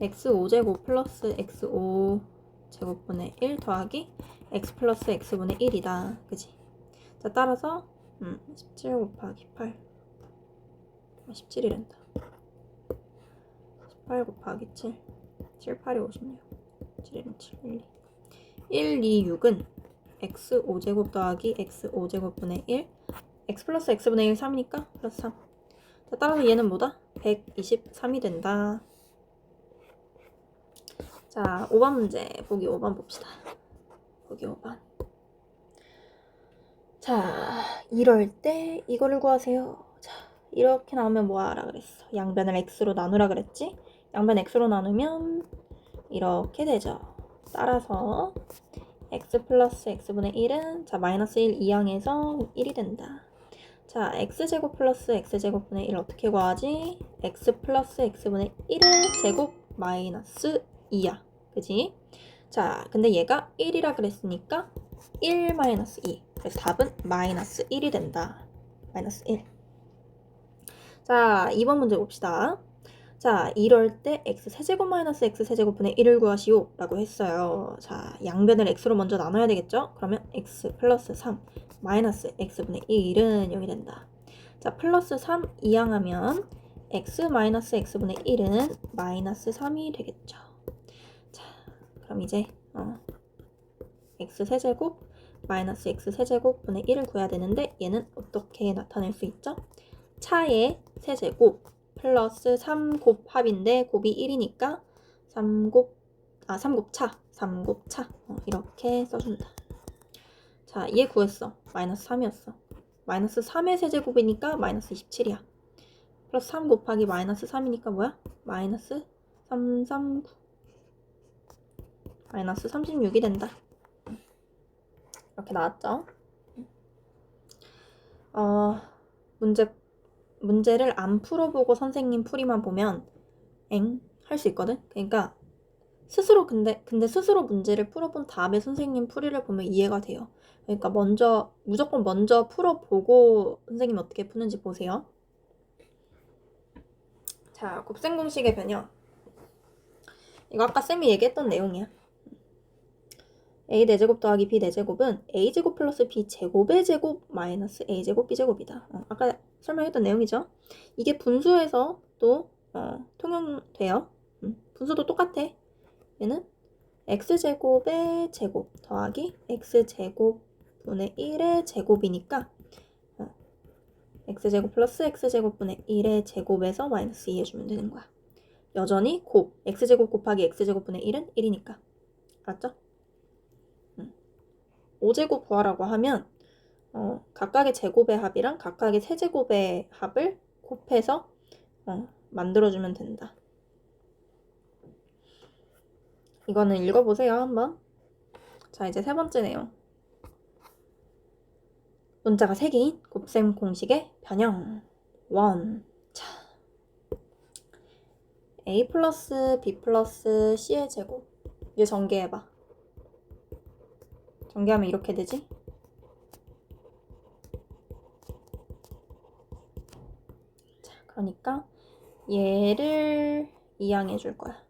x 5제곱 플러스 x 5제곱분의 1 더하기 x 플러스 x분의 1이다. 그지? 자, 자, 따라서 17 곱하기 8 17이란다. 18 곱하기 7 7, 8이 56 7, 7, 1, 2 6은 x 5제곱 더하기 x 5제곱분의 1 x 플러스 x분의 1 3이니까 플러스 3. 자, 따라서 얘는 뭐다? 123이 된다. 자, 5번 문제 보기 5번 봅시다. 보기 5번. 자, 이럴 때 이거를 구하세요. 자, 이렇게 나오면 뭐 하라 그랬어? 양변을 x로 나누라 그랬지? 양변 x로 나누면 이렇게 되죠. 따라서 x 플러스 x분의 1은 자 마이너스 1 이항에서 1이 된다. 자, x제곱 플러스 x제곱분의 1 어떻게 구하지? x 플러스 x분의 1의 제곱 마이너스 2야. 그지? 자, 근데 얘가 1이라 그랬으니까 1 마이너스 2. 그래서 답은 마이너스 1이 된다. 마이너스 1. 자, 2번 문제 봅시다. 자, 이럴 때 x세제곱 마이너스 x세제곱분의 1을 구하시오 라고 했어요. 자, 양변을 x로 먼저 나눠야 되겠죠? 그러면 x 플러스 3 마이너스 x분의 1은 0이 된다. 자, 플러스 3 이항하면 x 마이너스 x분의 1은 마이너스 3이 되겠죠. 자, 그럼 이제 x세제곱 마이너스 x세제곱분의 1을 구해야 되는데 얘는 어떻게 나타낼 수 있죠? 차의 세제곱 플러스 3곱 합인데 곱이 1이니까 3곱차 이렇게 써준다. 자, 얘 구했어. 마이너스 3이었어. 마이너스 3의 세제곱이니까 마이너스 27이야. 플러스 3 곱하기 마이너스 3이니까 뭐야? 마이너스 339 마이너스 36이 된다. 이렇게 나왔죠? 문제를 안 풀어보고 선생님 풀이만 보면 할 수 있거든? 그러니까 스스로 근데 스스로 문제를 풀어본 다음에 선생님 풀이를 보면 이해가 돼요. 그러니까 무조건 먼저 풀어보고 선생님 어떻게 푸는지 보세요. 자, 곱셈 공식의 변형. 이거 아까 쌤이 얘기했던 내용이야. a 4제곱 더하기 b 4제곱은 a제곱 플러스 b제곱의 제곱 마이너스 a제곱 b제곱이다. 아까 설명했던 내용이죠. 이게 분수에서 또 통용돼요. 분수도 똑같아. 얘는 x제곱의 제곱 더하기 x제곱분의 1의 제곱이니까 x제곱 플러스 x제곱분의 1의 제곱에서 마이너스 2 해주면 되는 거야. 여전히 x제곱 곱하기 x제곱분의 1은 1이니까. 알았죠? 5제곱 구하라고 하면 각각의 제곱의 합이랑 각각의 세제곱의 합을 곱해서 만들어주면 된다. 이거는 읽어보세요 한번. 자, 이제 세 번째 내용. 문자가 3개인 곱셈 공식의 변형. 1. 자, a 플러스 b 플러스 c의 제곱. 이제 전개해봐. 전개하면 이렇게 되지? 자, 그러니까 얘를 이항해 줄 거야.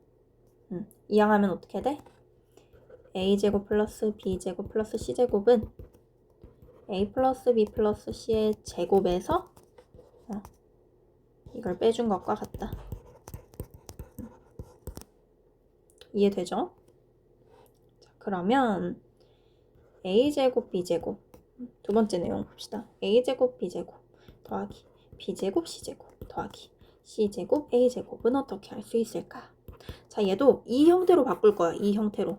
이항하면 어떻게 돼? a제곱 플러스 b제곱 플러스 c제곱은 a 플러스 b 플러스 c의 제곱에서 이걸 빼준 것과 같다. 이해되죠? 자, 그러면 a제곱 b제곱 두 번째 내용 봅시다. a제곱 b제곱 더하기 b제곱 c제곱 더하기 c제곱 a제곱은 어떻게 할 수 있을까? 자, 얘도 이 형태로 바꿀 거야. 이 형태로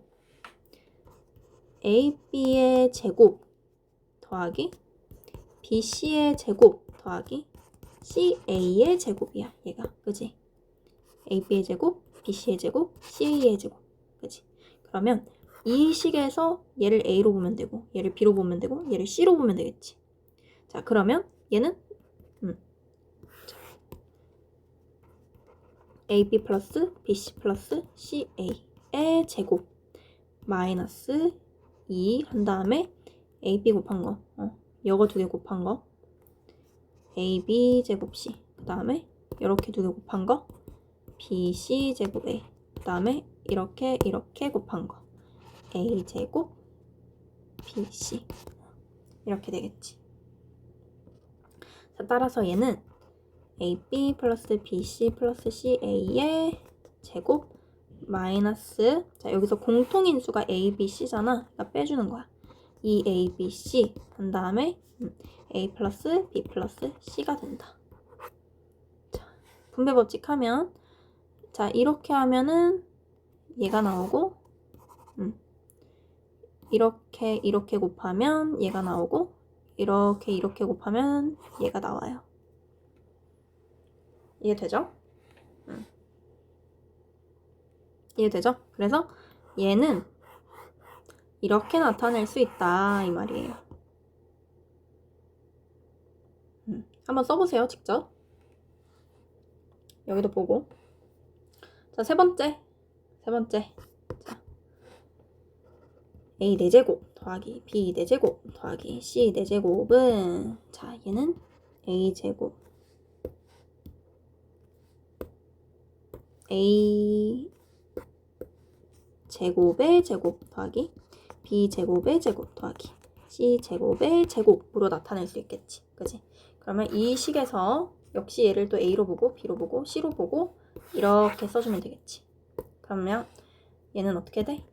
ab의 제곱 더하기 bc의 제곱 더하기 ca의 제곱이야. 얘가 그지? ab의 제곱, bc의 제곱, ca의 제곱 그지? 그러면 이 식에서 얘를 a로 보면 되고 얘를 b로 보면 되고 얘를 c로 보면 되겠지. 자, 그러면 얘는 ab 플러스 bc 플러스 ca의 제곱 마이너스 2 한 다음에 ab 곱한 거 이거 두 개 곱한 거 ab 제곱 c 그 다음에 이렇게 두 개 곱한 거 bc 제곱 a 그 다음에 이렇게 곱한 거 a 제곱 bc 이렇게 되겠지. 자, 따라서 얘는 AB 플러스 BC 플러스 CA의 제곱 마이너스, 자, 여기서 공통인수가 ABC잖아. 그러니까 빼주는 거야. 이 ABC 한 다음에 A 플러스 B 플러스 C가 된다. 자, 분배 법칙 하면, 자, 이렇게 하면은 얘가 나오고, 이렇게 곱하면 얘가 나오고, 이렇게 곱하면 얘가 나와요. 이해되죠? 이해되죠? 그래서 얘는 이렇게 나타낼 수 있다 이 말이에요. 한번 써보세요, 직접. 여기도 보고. 자, 세 번째. 자, A 4제곱 더하기 B 4제곱 더하기 C 4제곱은, 자, 얘는 A제곱 A 제곱의 제곱 더하기 B 제곱의 제곱 더하기 C 제곱의 제곱으로 나타낼 수 있겠지. 그지? 그러면 이 식에서 역시 얘를 또 A로 보고 B로 보고 C로 보고 이렇게 써주면 되겠지. 그러면 얘는 어떻게 돼?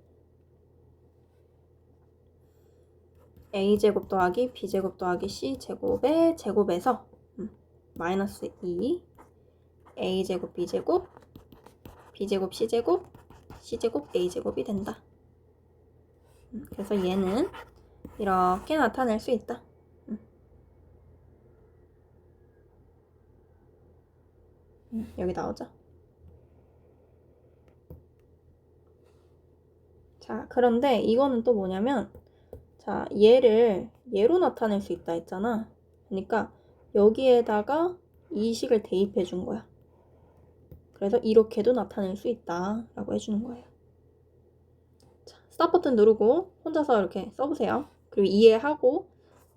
A제곱 더하기 B제곱 더하기 C제곱의 제곱에서 마이너스 2 A제곱 B제곱 B제곱 C제곱 C제곱 A제곱이 된다. 그래서 얘는 이렇게 나타낼 수 있다. 여기 나오죠? 자, 그런데 이거는 또 뭐냐면, 자, 얘로 나타낼 수 있다 했잖아. 그러니까 여기에다가 이 식을 대입해 준 거야. 그래서 이렇게도 나타낼 수 있다 라고 해주는 거예요. 자, 스탑 버튼 누르고 혼자서 이렇게 써보세요. 그리고 이해하고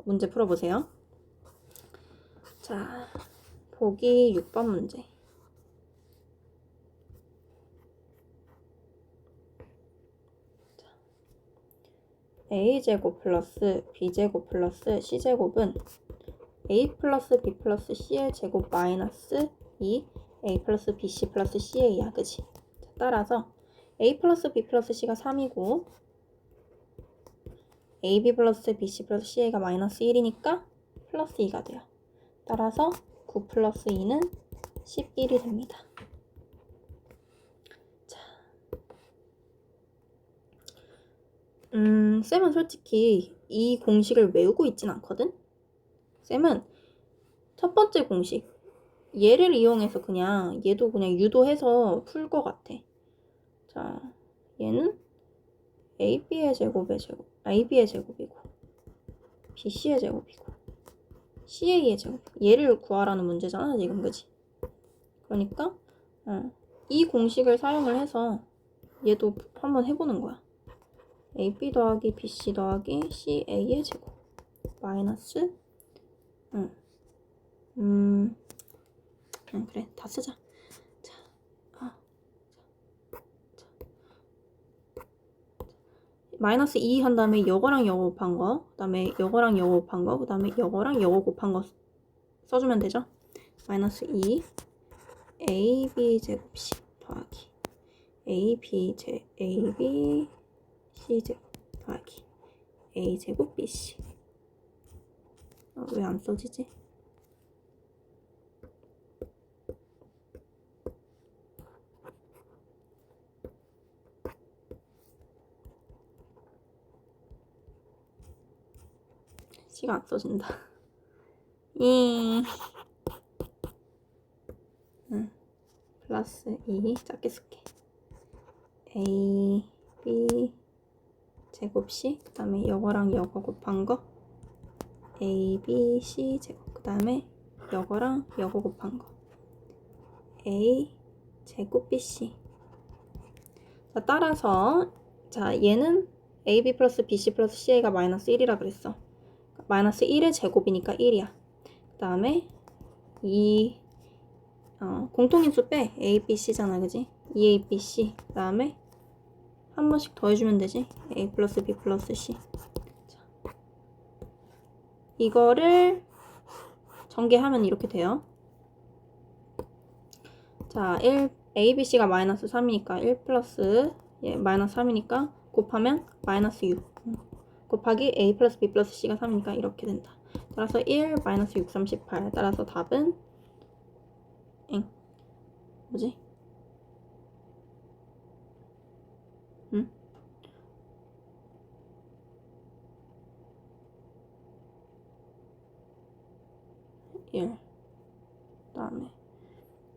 문제 풀어보세요. 자, 보기 6번 문제. A제곱 플러스 B제곱 플러스 C제곱은 A 플러스 B 플러스 C의 제곱 마이너스 2 A 플러스 BC 플러스 CA야. 그치? 자, 따라서 A 플러스 B 플러스 C가 3이고 AB 플러스 BC 플러스 CA가 마이너스 1이니까 플러스 2가 돼요. 따라서 9 플러스 2는 11이 됩니다. 자, 쌤은 솔직히 이 공식을 외우고 있진 않거든? 쌤은 첫 번째 공식, 얘를 이용해서 그냥 얘도 그냥 유도해서 풀 것 같아. 자, 얘는 AB의 제곱이고 BC의 제곱이고 CA의 제곱. 얘를 구하라는 문제잖아 지금. 그지? 그러니까 이 공식을 사용을 해서 얘도 한번 해보는 거야. AB 더하기 BC 더하기 CA의 제곱 마이너스 그래, 다 쓰자. 자, 마이너스 2 한 다음에 요거랑 요거 곱한 거, 그 다음에 요거랑 요거 곱한 거, 그 다음에 요거랑 요거 곱한 거 써주면 되죠. 마이너스 2 AB 제곱 C 더하기 AB C 제곱 더하기 A 제곱 BC. 왜 안 써지지? C가 안 써진다. 플러스 2 작게 쓸게. A, B 제곱 C, 그 다음에 요거랑 요거 곱한 거 A, B, C 제곱, 그 다음에 요거랑 요거 곱한 거 A 제곱 BC. 자, 따라서 자, 얘는 AB 플러스 BC 플러스 CA가 마이너스 1이라 그랬어. 마이너스 1의 제곱이니까 1이야. 그 다음에 이 공통인수 빼. A, B, C잖아. 그지? 2A, B, C. 그 다음에 한 번씩 더해주면 되지. A 플러스 B 플러스 C. 자, 이거를 전개하면 이렇게 돼요. 자, 1, ABC가 마이너스 3이니까 1 플러스 마이너스 3이니까 곱하면 마이너스 6 곱하기 A 플러스 B 플러스 C가 3이니까 이렇게 된다. 따라서 1 마이너스 6, 38. 따라서 답은 뭐지? 응? 1. 그다음에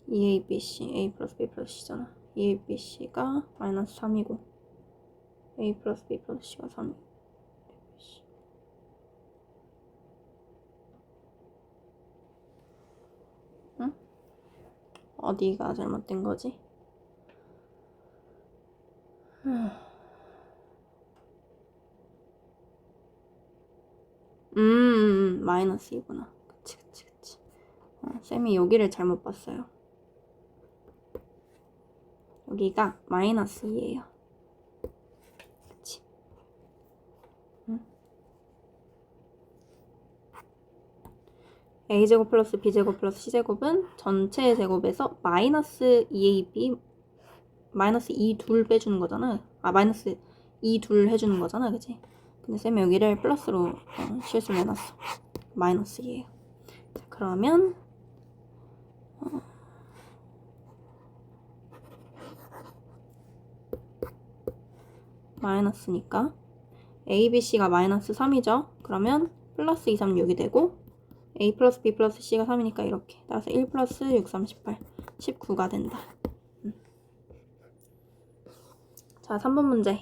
EABC, A 플러스 B 플러스 C잖아. EABC가 마이너스 3이고 A 플러스 B 플러스 C가 3이고 응? 어디가 잘못된 거지? 마이너스 2구나. 그치. 쌤이 여기를 잘못 봤어요. 여기가 마이너스 2예요. 그치? A제곱 플러스 B제곱 플러스 C제곱은 전체 제곱에서 마이너스 2AB 마이너스 2 둘 빼주는 거잖아. 마이너스 2 둘 해주는 거잖아. 그치? 근데 쌤이 여기를 플러스로 실수를 해놨어. 마이너스 2예요. 자, 그러면 마이너스니까 ABC가 마이너스 3이죠. 그러면 플러스 2, 3, 6이 되고 A 플러스 B 플러스 C가 3이니까 이렇게. 따라서 1 플러스 6, 38, 19가 된다. 자, 3번 문제.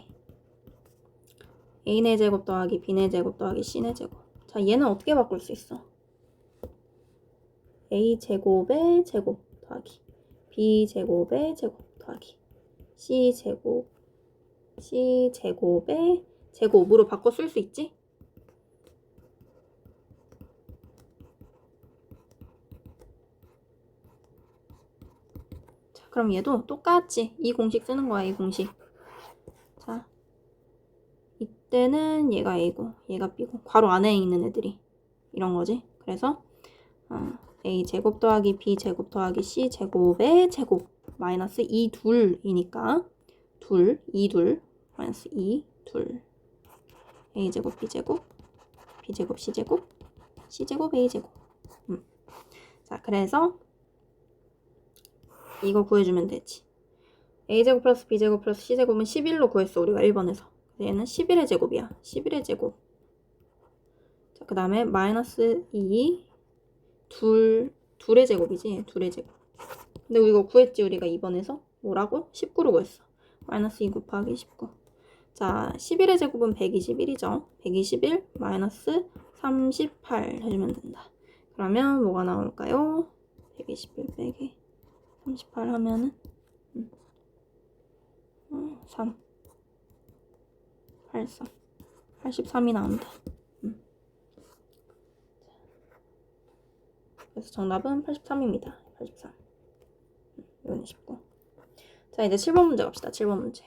A네 제곱 더하기 B네 제곱 더하기 C네 제곱. 자, 얘는 어떻게 바꿀 수 있어? A 제곱의 제곱 더하기 B 제곱의 제곱 더하기 C 제곱의 제곱으로 바꿔 쓸 수 있지? 자, 그럼 얘도 똑같이 이 공식 쓰는 거야, 이 공식. 자, 이때는 얘가 A고 얘가 B고 괄호 안에 있는 애들이 이런 거지. 그래서 A 제곱 더하기 B 제곱 더하기 C 제곱의 제곱 마이너스 2 둘이니까 2 둘 마이너스 2 둘 A 제곱 B 제곱 B 제곱 C 제곱 C 제곱 A 제곱. 자, 그래서 이거 구해주면 되지. A 제곱 플러스 B 제곱 플러스 C 제곱은 11로 구했어, 우리가 1번에서. 얘는 11의 제곱이야. 11의 제곱. 자, 그 다음에 마이너스 2 둘의 제곱이지. 둘의 제곱. 근데 이거 구했지, 우리가 2번에서. 뭐라고? 19로 구했어. 마이너스 2 곱하기 19. 자, 11의 제곱은 121이죠. 121 마이너스 38 해주면 된다. 그러면 뭐가 나올까요? 121 빼기 38 하면은 3 83 83이 나온다. 그래서 정답은 83입니다. 83. 이건 19. 자, 이제 7번 문제 갑시다. 7번 문제.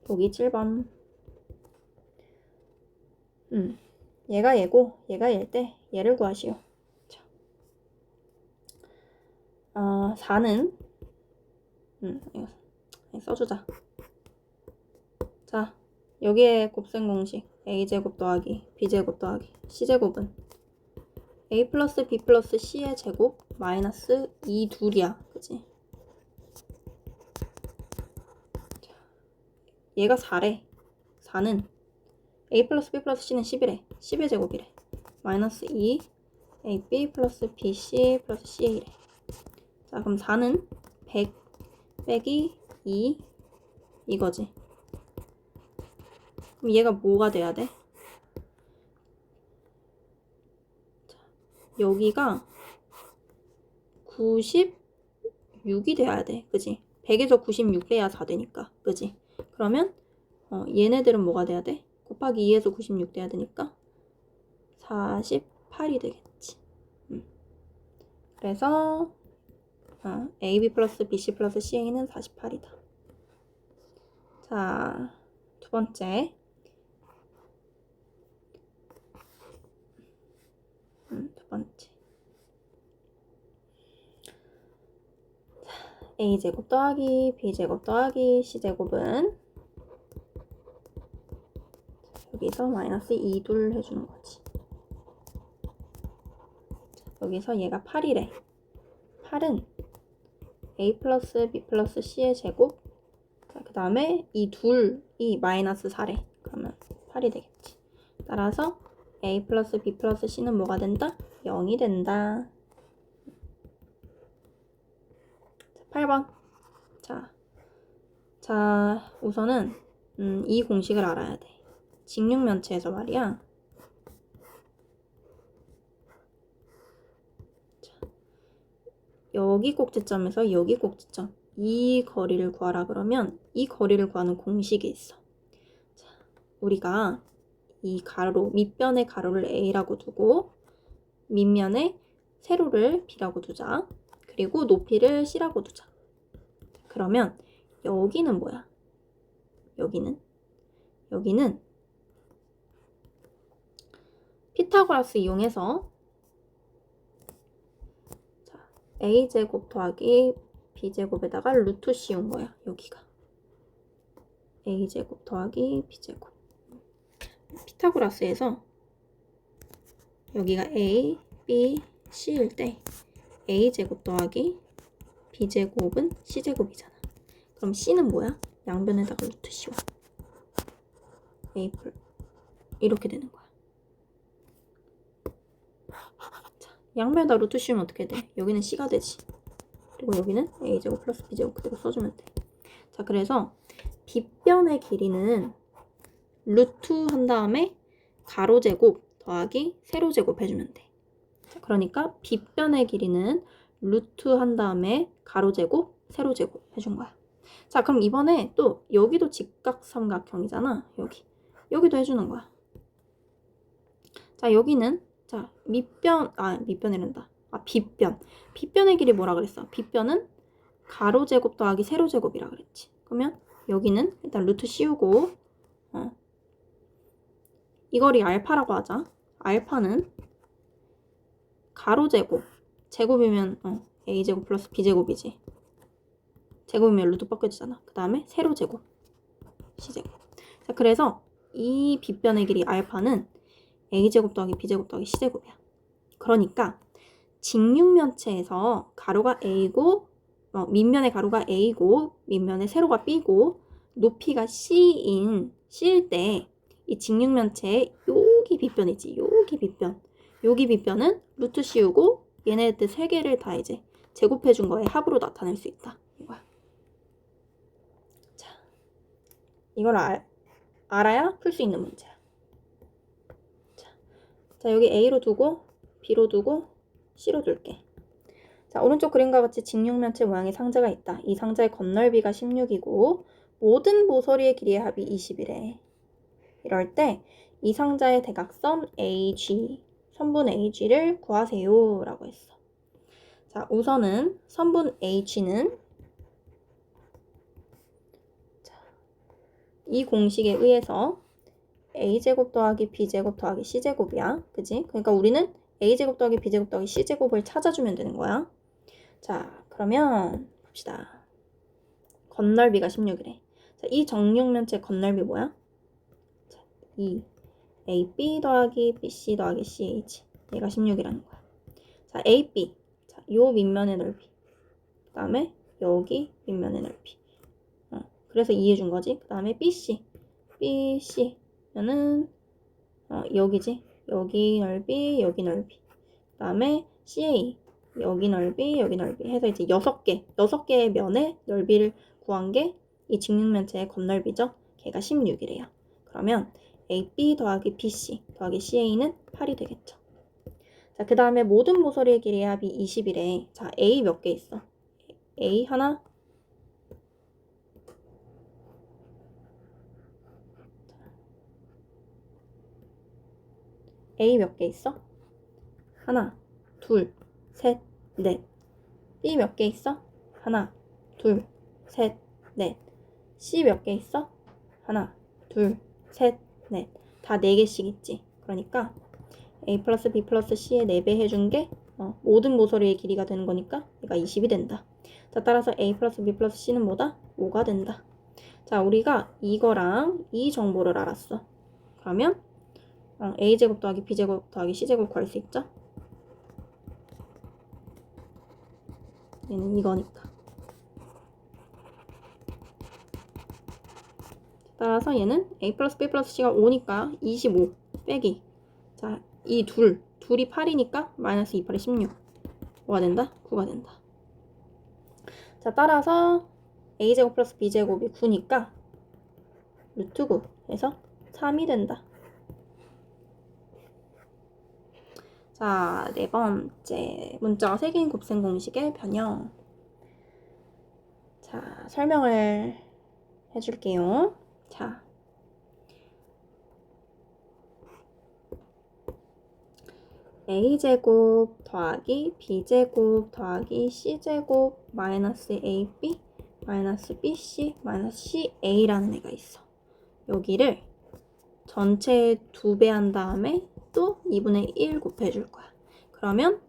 보기 7번. 얘가 얘고 얘가 얘일 때 얘를 구하시오. 자, 4는 이거 써주자. 자, 여기에 곱셈 공식 A제곱 더하기 B제곱 더하기 C제곱은 A 플러스 B 플러스 C의 제곱 마이너스 2 둘이야. 그치? 자, 얘가 4래. 4는 A 플러스 B 플러스 C는 10이래. 10의 제곱이래. 마이너스 2 AB 플러스 BC 플러스 CA래. 자, 그럼 4는 100 빼기 2 이거지. 그럼 얘가 뭐가 돼야 돼? 자, 여기가 96이 돼야 돼. 그지? 100에서 96 빼야 4 되니까. 그지? 그러면 얘네들은 뭐가 돼야 돼? 곱하기 2에서 96 돼야 되니까 48이 되겠지. 그래서 AB 플러스 BC 플러스 CA는 48이다. 자, 두 번째. 두 번째. a제곱 더하기 b제곱 더하기 c제곱은 여기서 마이너스 2둘 해주는 거지. 여기서 얘가 8이래. 8은 a 플러스 b 플러스 c의 제곱. 그 다음에 이 둘이 마이너스 4래. 그러면 8이 되겠지. 따라서 a 플러스 b 플러스 c는 뭐가 된다? 0이 된다. 8번. 자, 우선은 이 공식을 알아야 돼. 직육면체에서 말이야. 자, 여기 꼭지점에서 여기 꼭지점. 이 거리를 구하라 그러면 이 거리를 구하는 공식이 있어. 자, 우리가 이 가로, 밑변의 가로를 a라고 두고 밑면의 세로를 b라고 두자. 그리고 높이를 c라고 두자. 그러면 여기는 뭐야? 여기는 피타고라스 이용해서 자, a제곱 더하기 b제곱에다가 루트 씌운 거야. 여기가 a제곱 더하기 b제곱. 피타고라스에서 여기가 a, b, c일 때 a제곱 더하기 b제곱은 c제곱이잖아. 그럼 c는 뭐야? 양변에다가 루트 씌워. a 이렇게 되는 거야. 자, 양변에다 루트 씌우면 어떻게 돼? 여기는 c가 되지. 그리고 여기는 a제곱 플러스 b제곱 그대로 써주면 돼. 자, 그래서 빗변의 길이는 루트 한 다음에 가로제곱 더하기 세로제곱 해주면 돼. 자, 그러니까 빗변의 길이는 루트 한 다음에 가로제곱 세로제곱 해준 거야. 자, 그럼 이번에 또 여기도 직각삼각형이잖아. 여기도 해주는 거야. 자, 여기는 자 밑변이란다. 빗변의 길이 뭐라 그랬어? 빗변은 가로제곱 더하기 세로제곱이라 그랬지. 그러면 여기는 일단 루트 씌우고 이 거리 알파라고 하자. 알파는 가로제곱 제곱이면 a제곱 플러스 b제곱이지. 제곱이면 루트 바뀌어지잖아. 그 다음에 세로제곱 c제곱. 자, 그래서 이 빗변의 길이 알파는 a제곱 더하기 b제곱 더하기 c제곱이야. 그러니까 직육면체에서 가로가 a고 밑면의 가로가 a고 밑면의 세로가 b고 높이가 c일 때 이 직육면체의 여기 빗변이지. 여기 빗변은 루트 씌우고 얘네들 세 개를 다 이제 제곱해준 거에 합으로 나타낼 수 있다. 이거야. 자, 이걸 알아야 풀 수 있는 문제야. 자, 여기 a로 두고 b로 두고 c로 둘게. 자, 오른쪽 그림과 같이 직육면체 모양의 상자가 있다. 이 상자의 건널비가 16이고 모든 모서리의 길이의 합이 20이래. 이럴 때 이 상자의 대각선 AG, 선분 AG를 구하세요 라고 했어. 자, 우선은 선분 AG는 이 공식에 의해서 a제곱 더하기 b제곱 더하기 c제곱이야. 그지? 그러니까 우리는 a제곱 더하기 b제곱 더하기 c제곱을 찾아주면 되는 거야. 자, 그러면 봅시다. 건널비가 16이래. 자, 이 정육면체 건널비 뭐야? 자, 이 AB 더하기 BC 더하기 CH. 얘가 16이라는 거야. 자, AB. 자, 요 밑면의 넓이. 그 다음에 여기 밑면의 넓이. 그래서 이해준 거지. 그 다음에 BC. BC면은 여기지. 여기 넓이, 여기 넓이. 그 다음에 CA. 여기 넓이, 여기 넓이 해서 이제 6개의 면의 넓이를 구한 게 이 직육면체의 건널비죠. 걔가 16이래요. 그러면 AB 더하기 BC 더하기 CA는 8이 되겠죠. 자, 그 다음에 모든 모서리의 길이의 합이 20이래. 자, A 몇 개 있어? A 하나, A 몇 개 있어? 하나, 둘, 셋, 넷. B 몇 개 있어? 하나, 둘, 셋, 넷. C 몇 개 있어? 하나, 둘, 셋, 넷. 다 4개씩 있지. 그러니까 a 플러스 b 플러스 c의 4배 해준 게 모든 모서리의 길이가 되는 거니까 얘가 20이 된다. 자, 따라서 a 플러스 b 플러스 c는 뭐다? 5가 된다. 자, 우리가 이거랑 이 정보를 알았어. 그러면 a제곱 더하기 b제곱 더하기 c제곱 구할 수 있죠? 얘는 이거니까. 따라서 얘는 a 플러스 b 플러스 c가 5니까 25 빼기. 자, 이 둘이 8이니까 마이너스 2, 8이 16. 뭐가 된다? 9가 된다. 자, 따라서 a제곱 플러스 b제곱이 9니까 루트 9 해서 3이 된다. 자, 네 번째 문자가 3개인 곱셈 공식의 변형. 자, 설명을 해줄게요. 자, a제곱 더하기 b제곱 더하기 c제곱 마이너스 ab 마이너스 bc 마이너스 ca라는 애가 있어. 여기를 전체 2배 한 다음에 또 2분의 1 곱해줄 거야. 그러면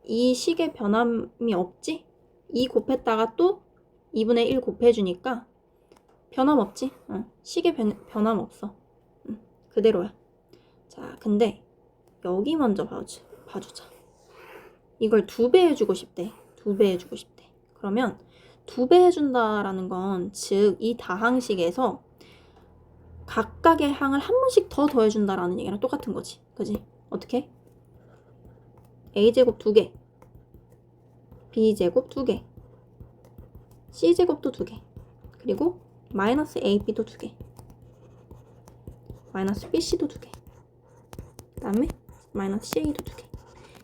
이 식의 변함이 없지? 2 곱했다가 또 2분의 1 곱해주니까 변함 없지? 식의 변함 없어. 그대로야. 자, 근데 여기 먼저 봐주자. 이걸 2배 해주고 싶대. 2배 해주고 싶대. 그러면 2배 해준다라는 건 즉 이 다항식에서 각각의 항을 한 번씩 더 더해준다라는 얘기랑 똑같은 거지. 그지? 어떻게? a제곱 2개, b제곱 2개, c제곱도 2개, 그리고 마이너스 ab도 2개, 마이너스 bc도 2개, 그 다음에 마이너스 ca도 2개.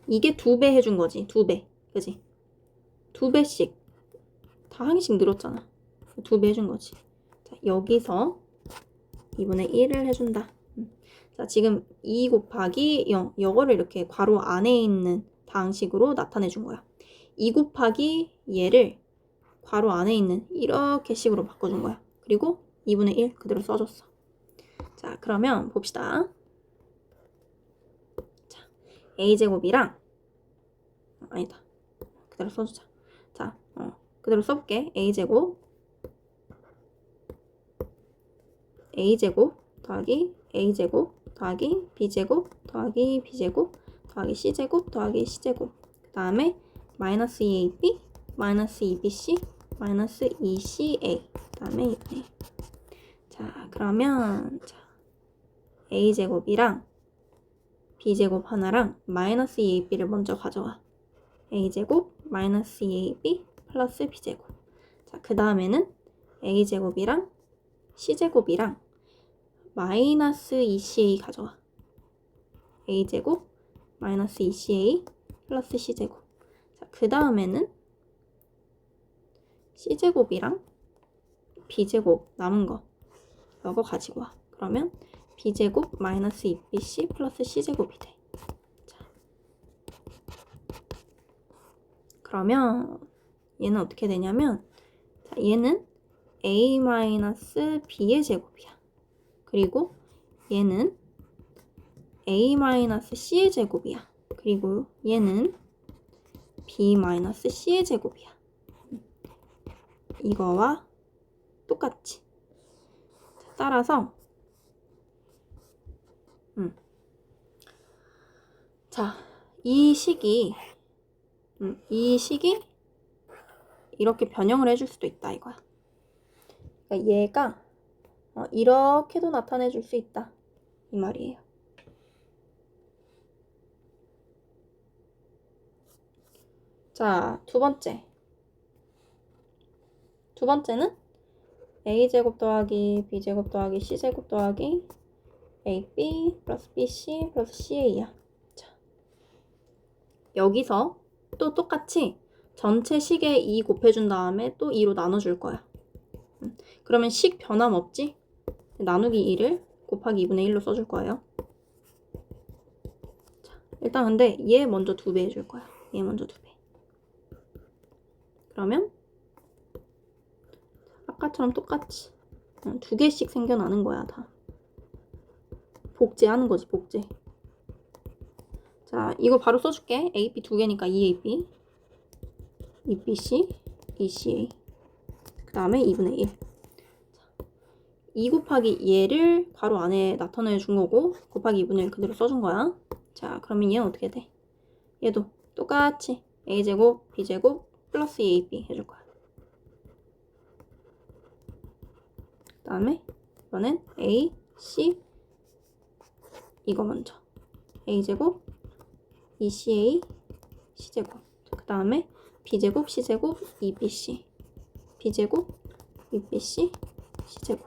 이게 2배 해준 거지. 2배. 그지? 2배씩. 다항식 늘었잖아. 2배 해준 거지. 자, 여기서 2분의 1을 해준다. 자, 지금 2 곱하기 0, 이거를 이렇게 괄호 안에 있는 다항식으로 나타내 준 거야. 2 곱하기 얘를 괄호 안에 있는 이렇게 식으로 바꿔준 거야. 그리고 2분의 1 그대로 써줬어. 자, 그러면 봅시다. 자, a제곱이랑 아니다. 그대로 써주자. 자, 그대로 써볼게. a제곱 더하기 a제곱 더하기 b제곱 더하기 b제곱 더하기 c제곱 더하기 c제곱, 그 다음에 마이너스 2ab 마이너스 2bc 마이너스 2ca, 그 다음에 2분의 1. 자, 그러면 a제곱이랑 b제곱 하나랑 마이너스 2ab를 먼저 가져와. a제곱 마이너스 2ab 플러스 b제곱. 자, 그 다음에는 a제곱이랑 c제곱이랑 마이너스 2ca 가져와. a제곱 마이너스 2ca 플러스 c제곱. 자, 그 다음에는 c제곱이랑 b제곱 남은 거 이거 가지고 와. 그러면 b제곱 마이너스 2bc 플러스 c제곱이 돼. 자, 그러면 얘는 어떻게 되냐면, 자, 얘는 a 마이너스 b의 제곱이야. 그리고 얘는 a 마이너스 c의 제곱이야. 그리고 얘는 b 마이너스 c의 제곱이야. 이거와 똑같지. 따라서 자, 이 식이 이렇게 변형을 해줄 수도 있다 이거야. 그러니까 얘가 이렇게도 나타내 줄 수 있다 이 말이에요. 자, 두 번째는 a제곱 더하기 b제곱 더하기 c제곱 더하기 ab 플러스 bc 플러스 ca야. 자, 여기서 또 똑같이 전체 식에 2 곱해준 다음에 또 2로 나눠줄 거야. 그러면 식 변함 없지? 나누기 2를 곱하기 2분의 1로 써줄 거예요. 자, 일단 근데 얘 먼저 2배 해줄 거야. 얘 먼저 2배. 그러면 아까처럼 똑같이 2개씩 생겨나는 거야. 다 복제하는 거지, 복제. 자, 이거 바로 써줄게. AP 두 개니까 EAP, EBC, ECA. 그 다음에 2분의 1. 2 곱하기 얘를 가로 안에 나타내 준 거고 곱하기 2분의 1 그대로 써준 거야. 자, 그러면 얘는 어떻게 돼? 얘도 똑같이 a제곱 b제곱 플러스 2ab 해줄 거야. 그 다음에 이번엔 a, c 이거 먼저 a제곱 2ca c제곱 그 다음에 b제곱 c제곱 2bc b제곱 2bc c제곱.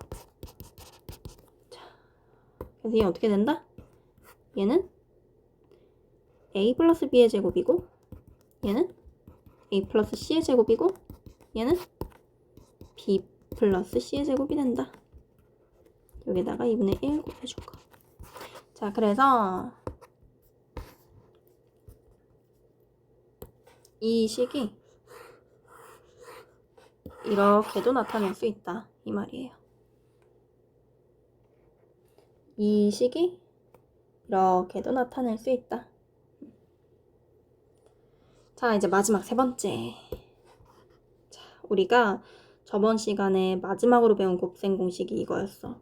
자, 그래서 얘 어떻게 된다? 얘는 a 플러스 b의 제곱이고 얘는 a 플러스 c의 제곱이고 얘는 b 플러스 c의 제곱이 된다. 여기다가 2분의 1 곱해줄 거. 자, 그래서 이 식이 이렇게도 나타낼 수 있다 이 말이에요. 이 식이 이렇게도 나타낼 수 있다. 자, 이제 마지막 세 번째. 자, 우리가 저번 시간에 마지막으로 배운 곱셈 공식이 이거였어.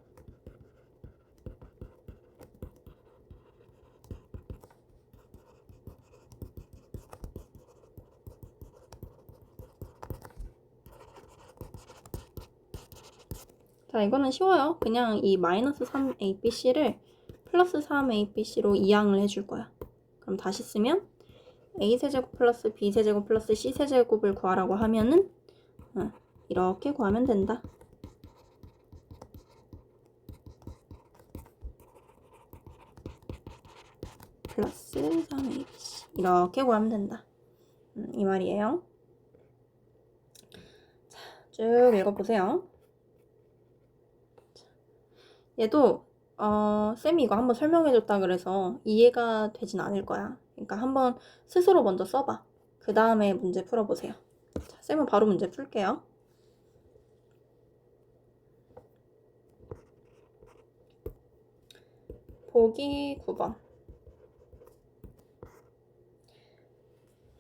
자, 이거는 쉬워요. 그냥 이 마이너스 3abc를 플러스 3abc로 이항을 해줄 거야. 그럼 다시 쓰면 a세제곱 플러스 b세제곱 플러스 c세제곱을 구하라고 하면은 이렇게 구하면 된다. 플러스 3abc 이렇게 구하면 된다. 이 말이에요. 자, 쭉 읽어보세요. 얘도 쌤이 이거 한번 설명해줬다 그래서 이해가 되진 않을 거야. 그러니까 한번 스스로 먼저 써봐. 그 다음에 문제 풀어보세요. 자, 쌤은 바로 문제 풀게요. 보기 9번.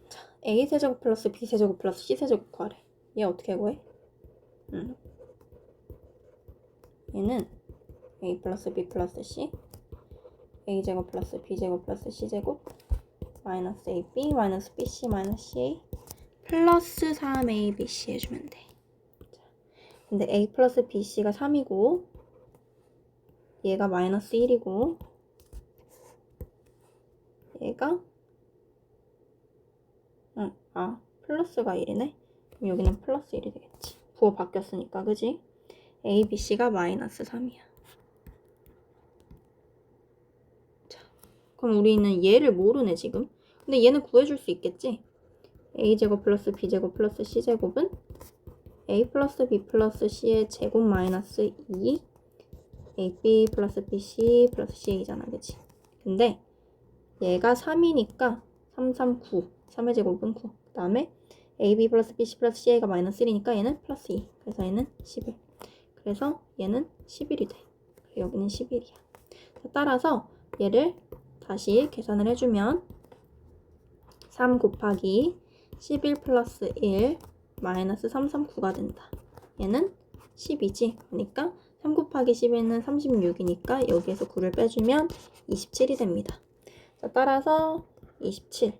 자, a세제곱 플러스 b세제곱 플러스 c세제곱 구하래. 얘 어떻게 구해? 얘는 a 플러스 b 플러스 c a제곱 플러스 b제곱 플러스 c제곱 마이너스 ab 마이너스 bc 마이너스 ca 플러스 3abc 해주면 돼. 자, 근데 a 플러스 bc가 3이고 얘가 마이너스 1이고 얘가 플러스가 1이네. 그럼 여기는 플러스 1이 되겠지. 부호 바뀌었으니까 그지? a, b, c가 마이너스 3이야. 자, 그럼 우리는 얘를 모르네 지금. 근데 얘는 구해줄 수 있겠지? a제곱 플러스 b제곱 플러스 c제곱은 a 플러스 b 플러스 c의 제곱 마이너스 2 ab 플러스 bc 플러스 ca잖아 그치? 근데 얘가 3이니까 3, 3, 9 3의 제곱은 9 그 다음에 ab 플러스 bc 플러스 ca가 마이너스 1이니까 얘는 플러스 2 그래서 얘는 11 그래서 얘는 11이 돼. 여기는 11이야. 따라서 얘를 다시 계산을 해주면 3 곱하기 11 플러스 1 마이너스 339가 된다. 얘는 10이지. 그러니까 3 곱하기 11은 36이니까 여기에서 9를 빼주면 27이 됩니다. 자, 따라서 27.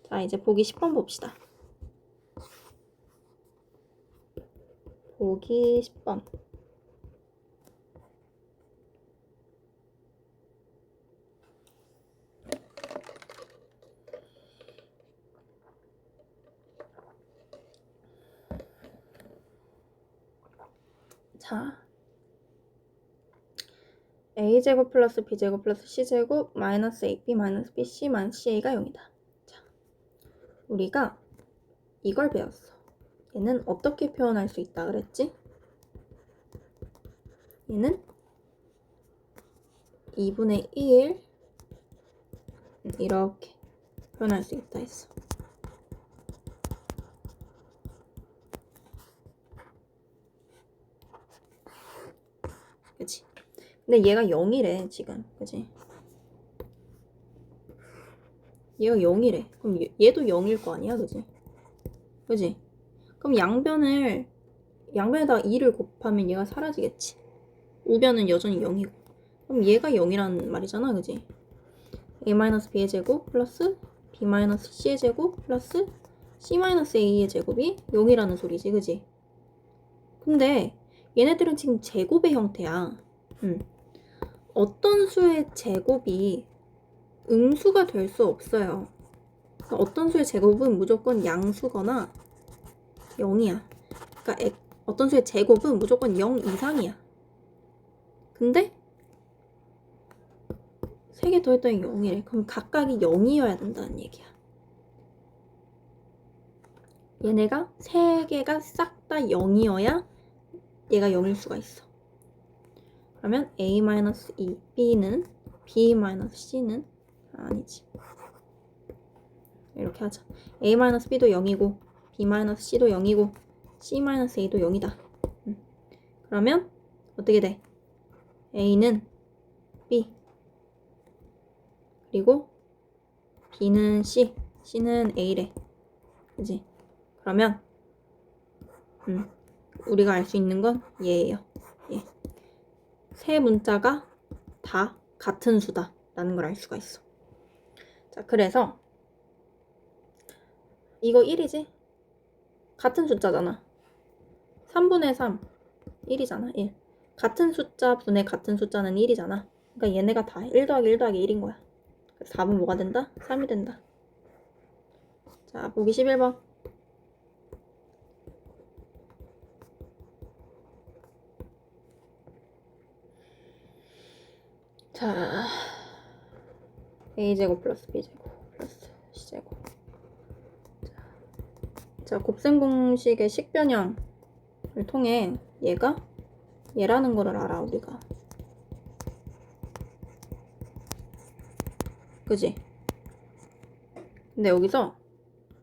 자, 이제 보기 10번 봅시다. 보기 10번. 자, a제곱 플러스 b제곱 플러스 c제곱 마이너스 ab 마이너스 bc 마이너스 ca가 0이다. 자, 우리가 이걸 배웠어. 얘는 어떻게 표현할 수 있다 그랬지? 얘는 2분의 1 이렇게 표현할 수 있다 했어. 그치? 근데 얘가 0이래 지금 그치? 얘가 0이래. 그럼 얘도 0일 거 아니야, 그지? 그지? 그럼 양변에다가 2를 곱하면 얘가 사라지겠지. 우변은 여전히 0이고. 그럼 얘가 0이란 말이잖아, 그지? a-b의 제곱 플러스 b-c의 제곱 플러스 c-a의 제곱이 0이라는 소리지, 그지? 근데 얘네들은 지금 제곱의 형태야. 어떤 수의 제곱이 음수가 될 수 없어요. 어떤 수의 제곱은 무조건 양수거나 0이야. 그러니까 어떤 수의 제곱은 무조건 0 이상이야. 근데 3개 더했더니 0이래. 그럼 각각이 0이어야 된다는 얘기야. 얘네가 3개가 싹 다 0이어야 얘가 0일 수가 있어. 그러면 a-2, b는 b-c는 아니지. 이렇게 하자. a-b도 0이고 b-c도 0이고 c-a도 0이다. 그러면 어떻게 돼? a는 b 그리고 b는 c, c는 a래. 그지? 그러면 우리가 알 수 있는 건 얘예요. 얘. 세 문자가 다 같은 수다 라는 걸 알 수가 있어. 자, 그래서 이거 1이지? 같은 숫자잖아. 3분의 3 1이잖아. 1. 같은 숫자 분의 같은 숫자는 1이잖아. 그러니까 얘네가 다 1 더하기 1 더하기 1인 거야. 그래서 답은 뭐가 된다? 3이 된다. 자, 보기 11번. 자, a제곱 플러스 b제곱 플러스 c제곱. 자, 곱셈 공식의 식변형을 통해 얘가 얘라는 거를 알아, 우리가. 그지? 근데 여기서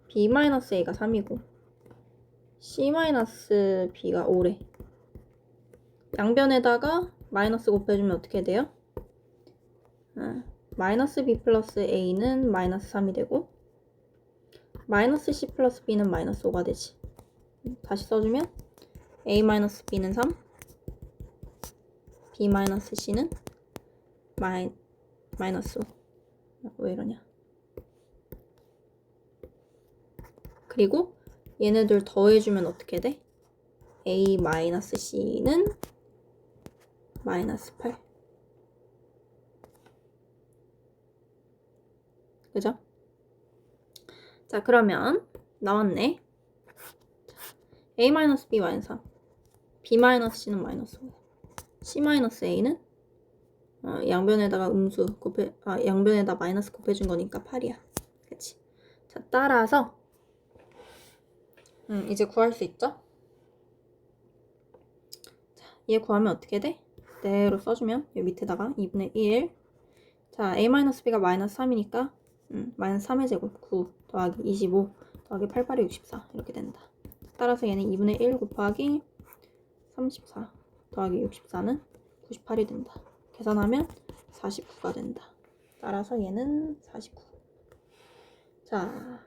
b-a가 3이고 c-b가 5래. 양변에다가 마이너스 곱해주면 어떻게 돼요? 마이너스 b 플러스 a는 마이너스 3이 되고 마이너스 c 플러스 b는 마이너스 5가 되지. 다시 써주면 a 마이너스 b는 3 b 마이너스 c는 마이너스 5. 왜 이러냐. 그리고 얘네들 더해주면 어떻게 돼? a 마이너스 c는 마이너스 8. 그죠? 자, 그러면 나왔네. a 마이너스 b 마이너스 3 b 마이너스 c는 마이너스 5. c 마이너스 a는 양변에다가 양변에다 마이너스 곱해준 거니까 8이야. 그치? 자, 따라서 이제 구할 수 있죠? 자, 얘 구하면 어떻게 돼? 그대로 써주면 여기 밑에다가 2분의 1. 자, a-b가 마이너스 3이니까 마이너스 3의 제곱 9 더하기 25 더하기 88이 64 이렇게 된다. 따라서 얘는 2분의 1 곱하기 34 더하기 64는 98이 된다. 계산하면 49가 된다. 따라서 얘는 49. 자,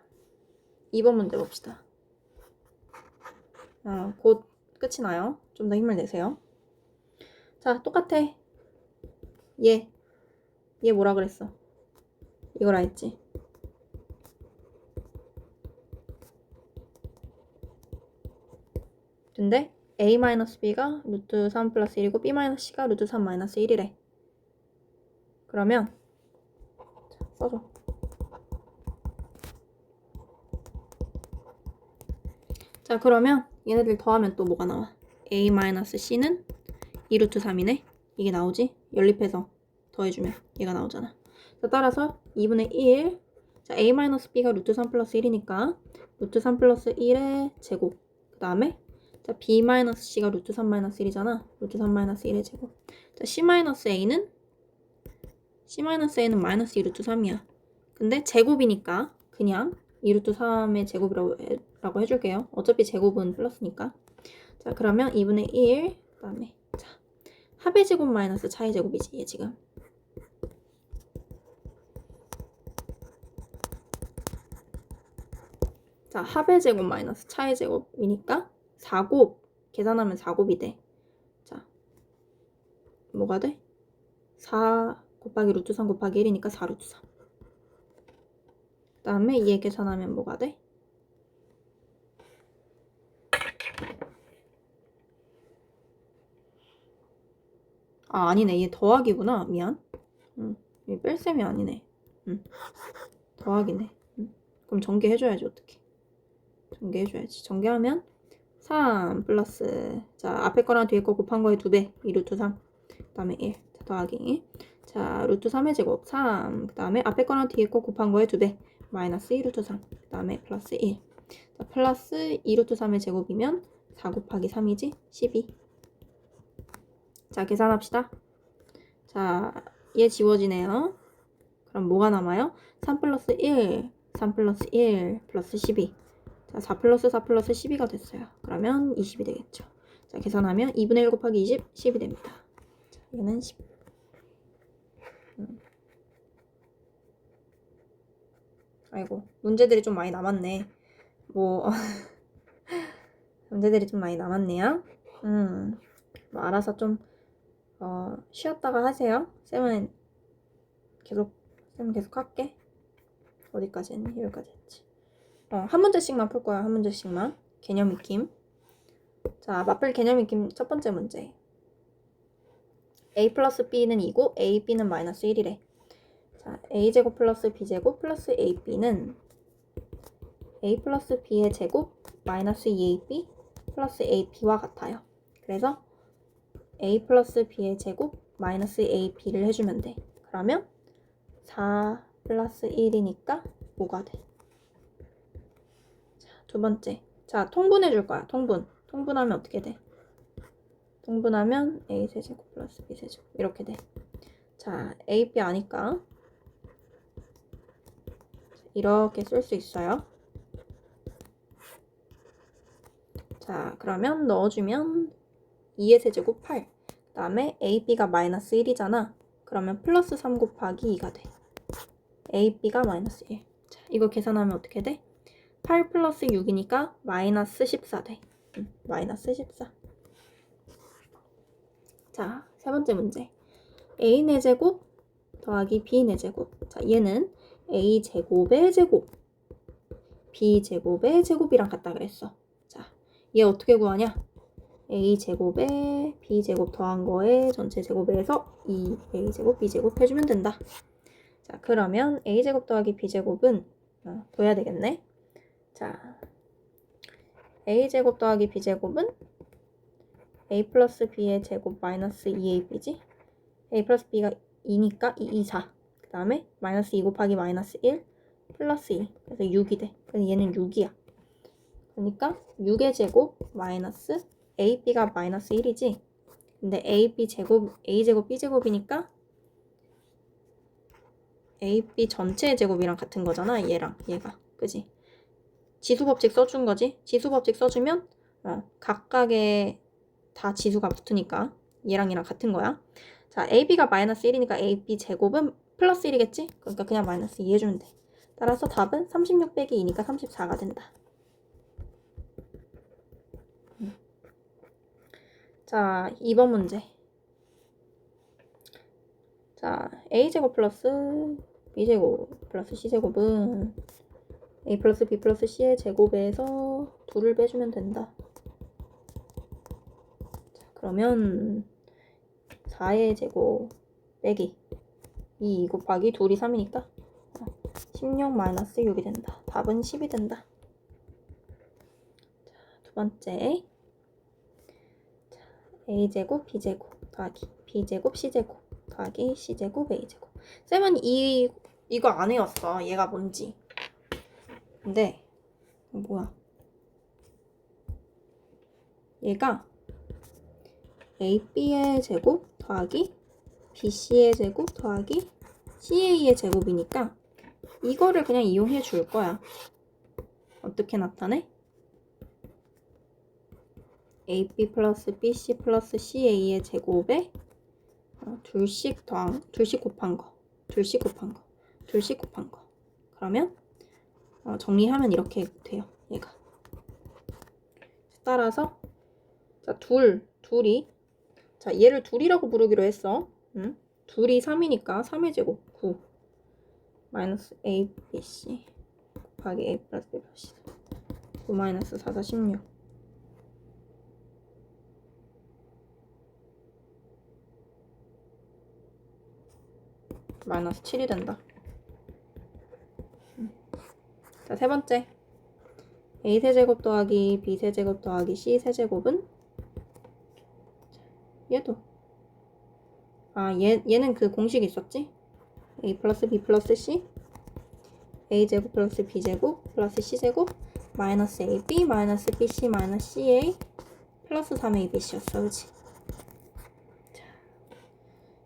2번 문제 봅시다. 곧 끝이 나요. 좀 더 힘을 내세요. 자, 똑같아. 얘 뭐라 그랬어? 이거라 했지. 근데 a-b가 루트 3 플러스 1이고 b-c가 루트 3 마이너스 1이래. 그러면 자, 써줘. 자, 그러면 얘네들 더하면 또 뭐가 나와? a-c는 2루트 3이네. 이게 나오지? 연립해서 더해주면 얘가 나오잖아. 자, 따라서 2분의 1. 자, a-b가 루트 3 플러스 1이니까 루트 3 플러스 1의 제곱. 그 다음에 자, b-c가 루트 3 마이너스 1이잖아. 루트 3 마이너스 1의 제곱. 자, c-a는 마이너스 2루트 3이야. 근데 제곱이니까 그냥 2루트 3의 제곱이라고 해줄게요. 어차피 제곱은 플러스니까. 자, 그러면 2분의 1. 그 다음에 자, 합의 제곱 마이너스 차의 제곱이지, 얘 지금. 자, 합의 제곱 마이너스 차의 제곱이니까 4곱 계산하면 4곱이 돼. 자, 뭐가 돼? 4 곱하기 루트 3 곱하기 1이니까 4 루트 3. 그 다음에 2에 계산하면 뭐가 돼? 아, 아니네. 얘 더하기구나. 미안. 얘 뺄셈이 아니네. 더하기네. 그럼 전개해줘야지, 어떻게. 전개해줘야지. 전개하면 3 플러스, 자, 앞에 거랑 뒤에 거 곱한 거에 2배. 2 루트 3. 그 다음에 1. 더하기. 자, 루트 3의 제곱 3. 그 다음에 앞에 거랑 뒤에 거 곱한 거에 2배. 마이너스 2 루트 3. 그 다음에 플러스 1. 자, 플러스 2 루트 3의 제곱이면 4 곱하기 3이지? 12. 자, 계산합시다. 자, 얘 지워지네요. 그럼 뭐가 남아요? 3 플러스 1, 3 플러스 1, 플러스 12. 자, 4 플러스 4 플러스 12가 됐어요. 그러면 20이 되겠죠. 자, 계산하면 2분의 1 곱하기 20, 10이 됩니다. 자, 얘는 10. 아이고, 문제들이 좀 많이 남았네. 뭐, 문제들이 좀 많이 남았네요. 뭐 알아서 좀, 쉬었다가 하세요. 쌤은 계속 할게. 어디까지 했니? 여기까지 했지. 한 문제씩만 풀 거야. 한 문제씩만. 개념 익힘. 자, 맞불 개념 익힘 첫 번째 문제. a 플러스 b는 2고 a, b는 마이너스 1이래. 자, a제곱 플러스 b제곱 플러스 ab는 a 플러스 b의 제곱 마이너스 2ab 플러스 ab와 같아요. 그래서 a 플러스 b의 제곱 마이너스 ab를 해주면 돼. 그러면 4 플러스 1이니까 5가 돼. 자, 두 번째. 자, 통분해 줄 거야. 통분하면 어떻게 돼? 통분하면 a 세제곱 플러스 b 세제곱 이렇게 돼. 자, a, b 아니까 이렇게 쓸 수 있어요. 자, 그러면 넣어주면 2의 세제곱 8. 그 다음에 a, b가 마이너스 1이잖아. 그러면 플러스 3 곱하기 2가 돼. a, b가 마이너스 1. 자, 이거 계산하면 어떻게 돼? 8 플러스 6이니까 마이너스 14 돼. 마이너스 14. 자, 세 번째 문제. a의 제곱 더하기 b의 제곱. 자, 얘는 a 제곱의 제곱, b 제곱의 제곱이랑 같다 그랬어. 자, 얘 어떻게 구하냐? a 제곱에 b 제곱 더한 거에 전체 제곱에서 2a 제곱, b 제곱 해주면 된다. 자, 그러면 a 제곱 더하기 b 제곱은 둬야 되겠네. 자, a 제곱 더하기 b 제곱은 a 플러스 b의 제곱 마이너스 2ab지. a 플러스 b가 2니까 2, 2, 4. 그 다음에 마이너스 2 곱하기 마이너스 1 플러스 2. 그래서 6이 돼. 그래서 얘는 6이야. 그러니까 6의 제곱 마이너스 ab가 마이너스 1이지. 근데 ab 제곱, a 제곱, b 제곱이니까 ab 전체의 제곱이랑 같은 거잖아. 얘랑 얘가. 그지? 지수법칙 써준 거지. 지수법칙 써주면 각각의 다 지수가 붙으니까 얘랑 얘랑 같은 거야. 자, ab가 마이너스 1이니까 ab 제곱은 플러스 1이겠지? 그러니까 그냥 마이너스 2 해주면 돼. 따라서 답은 36 빼기 2니까 34가 된다. 자, 2번 문제. 자, a제곱 플러스 b제곱 플러스 c제곱은 a 플러스 b 플러스 c의 제곱에서 2를 빼주면 된다. 자, 그러면 4의 제곱 빼기 2 곱하기 2이 3이니까 16 마이너스 6이 된다. 답은 10이 된다. 자, 두 번째. 자, a제곱 b제곱 더하기 b제곱 c제곱 더하기 c제곱 a제곱. 쌤은 이거 안 외웠어. 얘가 뭔지. 근데 뭐야? 얘가 AB의 제곱 더하기 BC의 제곱 더하기 CA의 제곱이니까 이거를 그냥 이용해 줄 거야. 어떻게 나타내? AB 플러스 BC 플러스 CA의 제곱에 둘씩 곱한 거. 그러면 정리하면 이렇게 돼요. 얘가. 따라서 자, 둘이 자, 얘를 둘이라고 부르기로 했어. 응? 둘이 3이니까 3의 제곱 9 마이너스 a, b, c 곱하기 a 플러스 b 플러스 c 9 마이너스 4, 4, 16 마이너스 7이 된다. 자, 세 번째. a 세제곱 더하기 b 세제곱 더하기 c 세제곱은 얘도 얘는 그 공식이 있었지? a 플러스 b 플러스 c a 제곱 플러스 b 제곱 플러스 c 제곱 마이너스 ab 마이너스 bc 마이너스 ca 플러스 3abc였어. 그치? 자,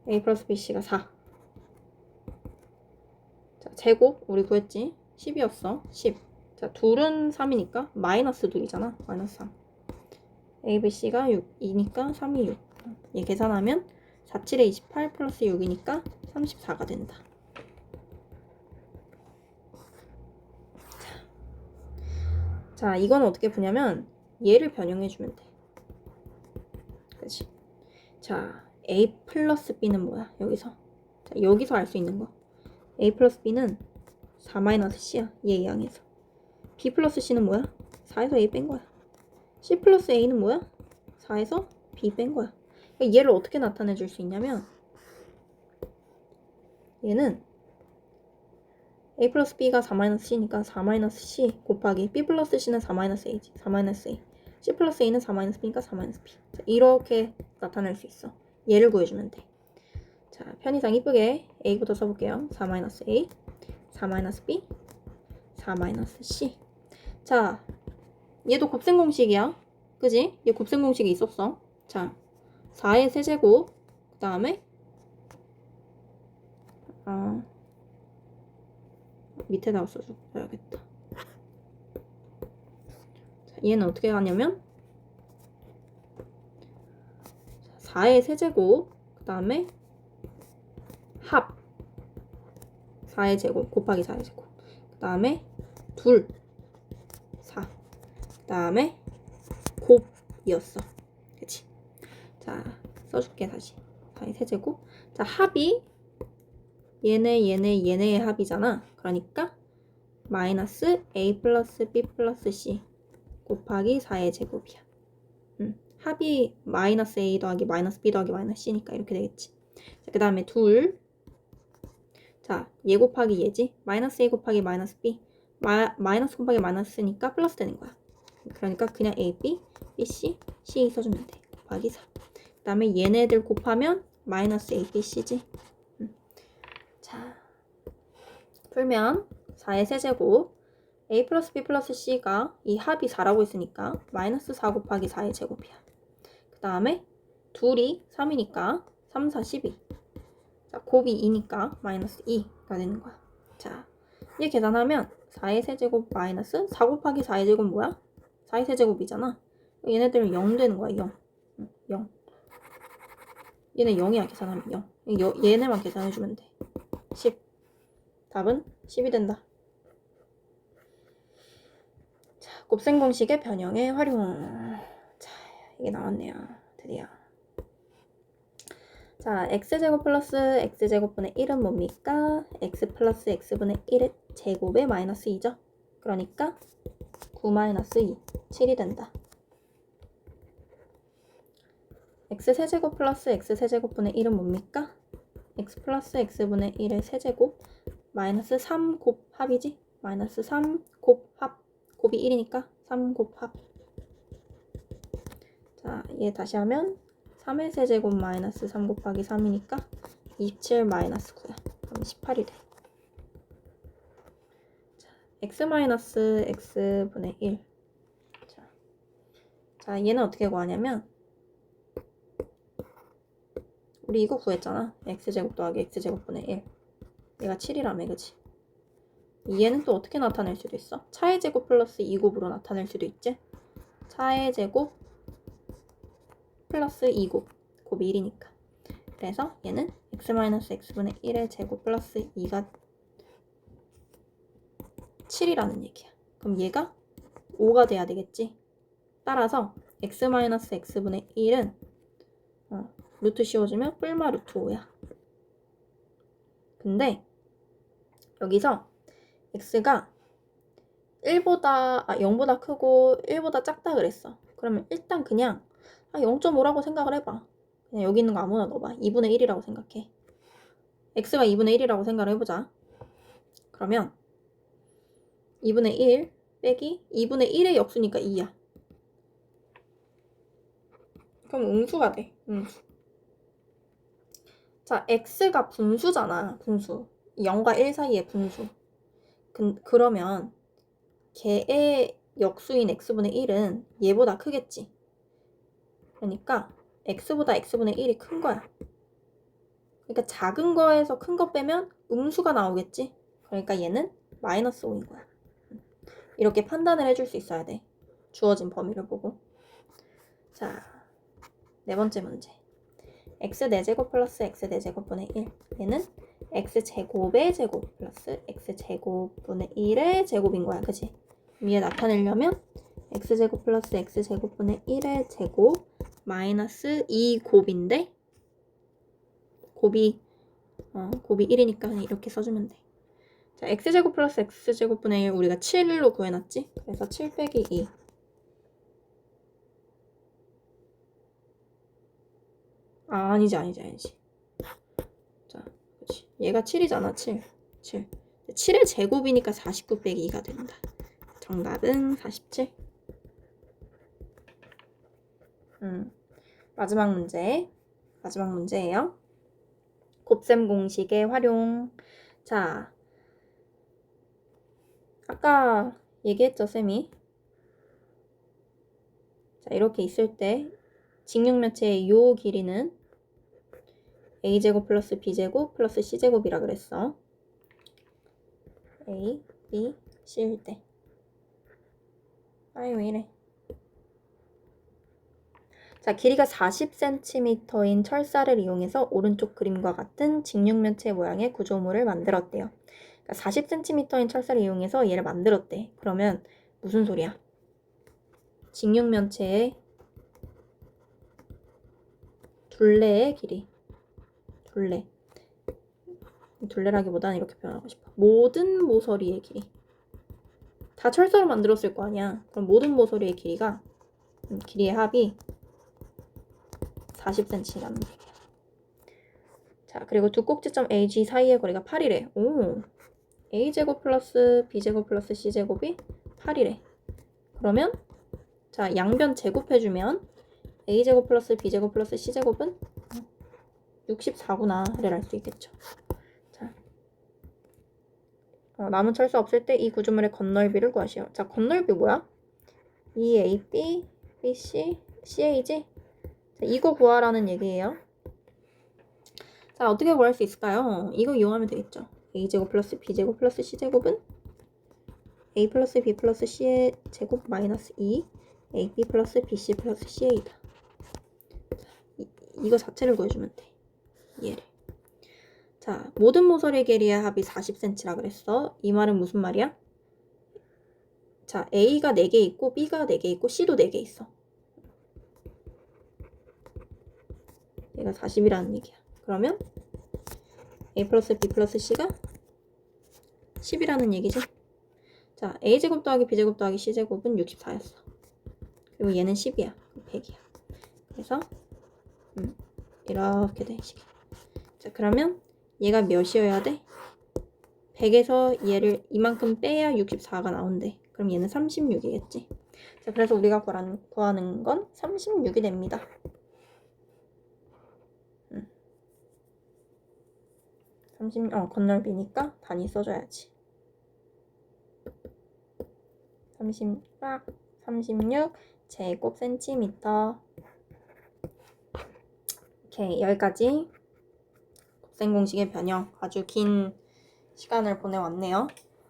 a 플러스 bc가 4. 자, 제곱 우리 구했지? 10이었어. 10. 자, 둘은 3이니까 마이너스 2이잖아. 마이너스 3. abc가 6이니까 3이 6. 얘 계산하면 4, 7에 28 플러스 6이니까 34가 된다. 자, 이건 어떻게 푸냐면 얘를 변형해주면 돼. 그치? 자, a 플러스 b는 뭐야? 여기서. 자, 여기서 알 수 있는 거. a 플러스 b는 4 마이너스 c야. 얘 이항에서. b 플러스 c는 뭐야? 4에서 a 뺀 거야. c 플러스 a는 뭐야? 4에서 b 뺀 거야. 그러니까 얘를 어떻게 나타내 줄 수 있냐면 얘는 a 플러스 b가 4 마이너스 c니까 4 마이너스 c 곱하기 b 플러스 c는 4 마이너스 a지. 4 마이너스 a. c 플러스 a는 4 마이너스 b니까 4 마이너스 b. 자, 이렇게 나타낼 수 있어. 얘를 구해주면 돼. 자, 편의상 이쁘게 a부터 써볼게요. 4 마이너스 a, 4 마이너스 b, 4 마이너스 c. 자, 얘도 곱셈 공식이야. 그지? 얘 곱셈 공식이 있었어. 자, 4의 세제곱, 그 다음에 밑에다가 써줘야겠다. 자, 얘는 어떻게 가냐면 4의 세제곱, 그 다음에 합 4의 제곱 곱하기 4의 제곱, 그 다음에 둘 4, 그 다음에 곱이었어. 그치? 자, 써줄게 다시. 4의 세제곱. 자, 합이 얘네의 합이잖아. 그러니까 마이너스 a 플러스 b 플러스 c 곱하기 4의 제곱이야. 합이 마이너스 a 더하기 마이너스 b 더하기 마이너스 c니까 이렇게 되겠지. 자, 그 다음에 둘. 자, 얘 곱하기 얘지. 마이너스 a 곱하기 마이너스 b. 마이너스 곱하기 마이너스니까 플러스 되는 거야. 그러니까 그냥 a, b, b, c 써주면 돼. 곱하기 4. 그 다음에 얘네들 곱하면 마이너스 a, b, c지. 자, 풀면 4의 세제곱 a 플러스 b 플러스 c가 이 합이 4라고 했으니까 마이너스 4 곱하기 4의 제곱이야. 그 다음에 둘이 3이니까 3, 4, 12. 자, 곱이 2니까 마이너스 2가 되는 거야. 자, 얘 계산하면 4의 세제곱 마이너스 4 곱하기 4의 제곱 뭐야? 4의 세제곱이잖아. 얘네들은 0 되는 거야. 0. 0. 얘네 0이야. 계산하면 0. 얘네만 계산해주면 돼. 10. 답은 10이 된다. 자, 곱셈 공식의 변형의 활용. 자, 이게 나왔네요. 드디어. 자, x제곱 플러스 x제곱분의 1은 뭡니까? x 플러스 x분의 1의 제곱의 마이너스 2죠. 그러니까 9 마이너스 2, 7이 된다. x세제곱 플러스 x세제곱분의 1은 뭡니까? x 플러스 x분의 1의 세제곱 마이너스 3 곱 합이지? 마이너스 3 곱 합. 곱이 1이니까 3 곱 합. 자, 얘 다시 하면 3의 세제곱 마이너스 3 곱하기 3이니까 27 마이너스 9야. 그럼 18이 돼. 자, x 마이너스 x분의 1. 자, 얘는 어떻게 구하냐면 우리 이거 구했잖아. x제곱 더하기 x제곱분의 1. 얘가 7이라며, 그치? 얘는 또 어떻게 나타낼 수도 있어? 차의 제곱 플러스 2곱으로 나타낼 수도 있지? 차의 제곱 플러스 2곱. 곱이 1이니까. 그래서 얘는 x-x분의 1의 제곱 플러스 2가 7이라는 얘기야. 그럼 얘가 5가 돼야 되겠지. 따라서 x-x분의 1은 루트 씌워주면 뿔마 루트 5야. 근데 여기서 x가 0보다 크고 1보다 작다 그랬어. 그러면 일단 그냥 0.5라고 생각을 해봐. 그냥 여기 있는 거 아무나 넣어봐. 2분의 1이라고 생각해. x가 2분의 1이라고 생각을 해보자. 그러면 2분의 1 빼기 2분의 1의 역수니까 2야. 그럼 음수가 돼. 음수. 자, x가 분수잖아. 분수. 0과 1 사이의 분수. 그러면 걔의 역수인 x분의 1은 얘보다 크겠지. 그러니까 x보다 x분의 1이 큰 거야. 그러니까 작은 거에서 큰 거 빼면 음수가 나오겠지. 그러니까 얘는 마이너스 5인 거야. 이렇게 판단을 해줄 수 있어야 돼. 주어진 범위를 보고. 자, 네 번째 문제. x 4제곱 플러스 x 4제곱분의 1. 얘는 x제곱의 제곱 플러스 x제곱분의 1의 제곱인 거야. 그치? 위에 나타내려면 x제곱 플러스 x제곱분의 1의 제곱 마이너스 2곱인데 곱이 1이니까 그냥 이렇게 써주면 돼. 자, x제곱 플러스 x제곱분의 1 우리가 7로 구해놨지? 그래서 7 빼기 2. 아니지. 자, 그렇지. 얘가 7이잖아, 7. 7의 제곱이니까 49 빼기 2가 된다. 정답은 47. 마지막 문제예요. 곱셈 공식의 활용. 자, 아까 얘기했죠, 쌤이. 자, 이렇게 있을 때 직육면체의 요 길이는 a제곱 플러스 b제곱 플러스 c제곱이라 그랬어. a, b, c일 때. 왜 이래. 자, 길이가 40cm인 철사를 이용해서 오른쪽 그림과 같은 직육면체 모양의 구조물을 만들었대요. 그러니까 40cm인 철사를 이용해서 얘를 만들었대. 그러면 무슨 소리야? 직육면체의 둘레의 길이. 둘레라기보다는 이렇게 표현하고 싶어. 모든 모서리의 길이. 다 철사로 만들었을 거 아니야. 그럼 모든 모서리의 길이가 길이의 합이 40cm라는 얘기야. 자, 그리고 두 꼭지점 AG 사이의 거리가 8이래. 오, A제곱 플러스 B제곱 플러스 C제곱이 8이래. 그러면 자, 양변 제곱해주면 A제곱 플러스 B제곱 플러스 C제곱은 64구나를 알 수 있겠죠. 자, 남은 철수 없을 때 이 구조물의 건널비를 구하시오. 자, 건널비 뭐야? EAB, BC, CAG. 자, 이거 구하라는 얘기예요. 자, 어떻게 구할 수 있을까요? 이거 이용하면 되겠죠. A제곱 플러스 B제곱 플러스 C제곱은 A 플러스 B 플러스 C의 제곱 마이너스 2 AB 플러스 BC 플러스 CA다. 이거 자체를 구해주면 돼. 얘를. 자, 모든 모서리 길이의 합이 40cm라 그랬어. 이 말은 무슨 말이야? 자, A가 4개 있고 B가 4개 있고 C도 4개 있어. 얘가 40이라는 얘기야. 그러면 A 플러스 B 플러스 C가 10이라는 얘기지. 자, A제곱 더하기 B제곱 더하기 C제곱은 64였어. 그리고 얘는 10이야. 100이야. 그래서 이렇게 돼. 식이. 자, 그러면 얘가 몇이어야 돼? 100에서 얘를 이만큼 빼야 64가 나온대. 그럼 얘는 36이겠지. 자, 그래서 우리가 구하는 건 36이 됩니다. 건널비니까 단위 써줘야지. 36 제곱 센티미터. 오케이, 여기까지 곱셈 공식의 변형. 아주 긴 시간을 보내왔네요.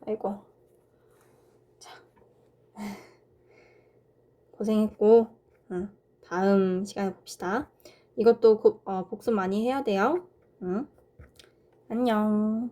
아이고. 자, 고생했고, 다음 시간에 봅시다. 이것도 복습 많이 해야 돼요. 안녕.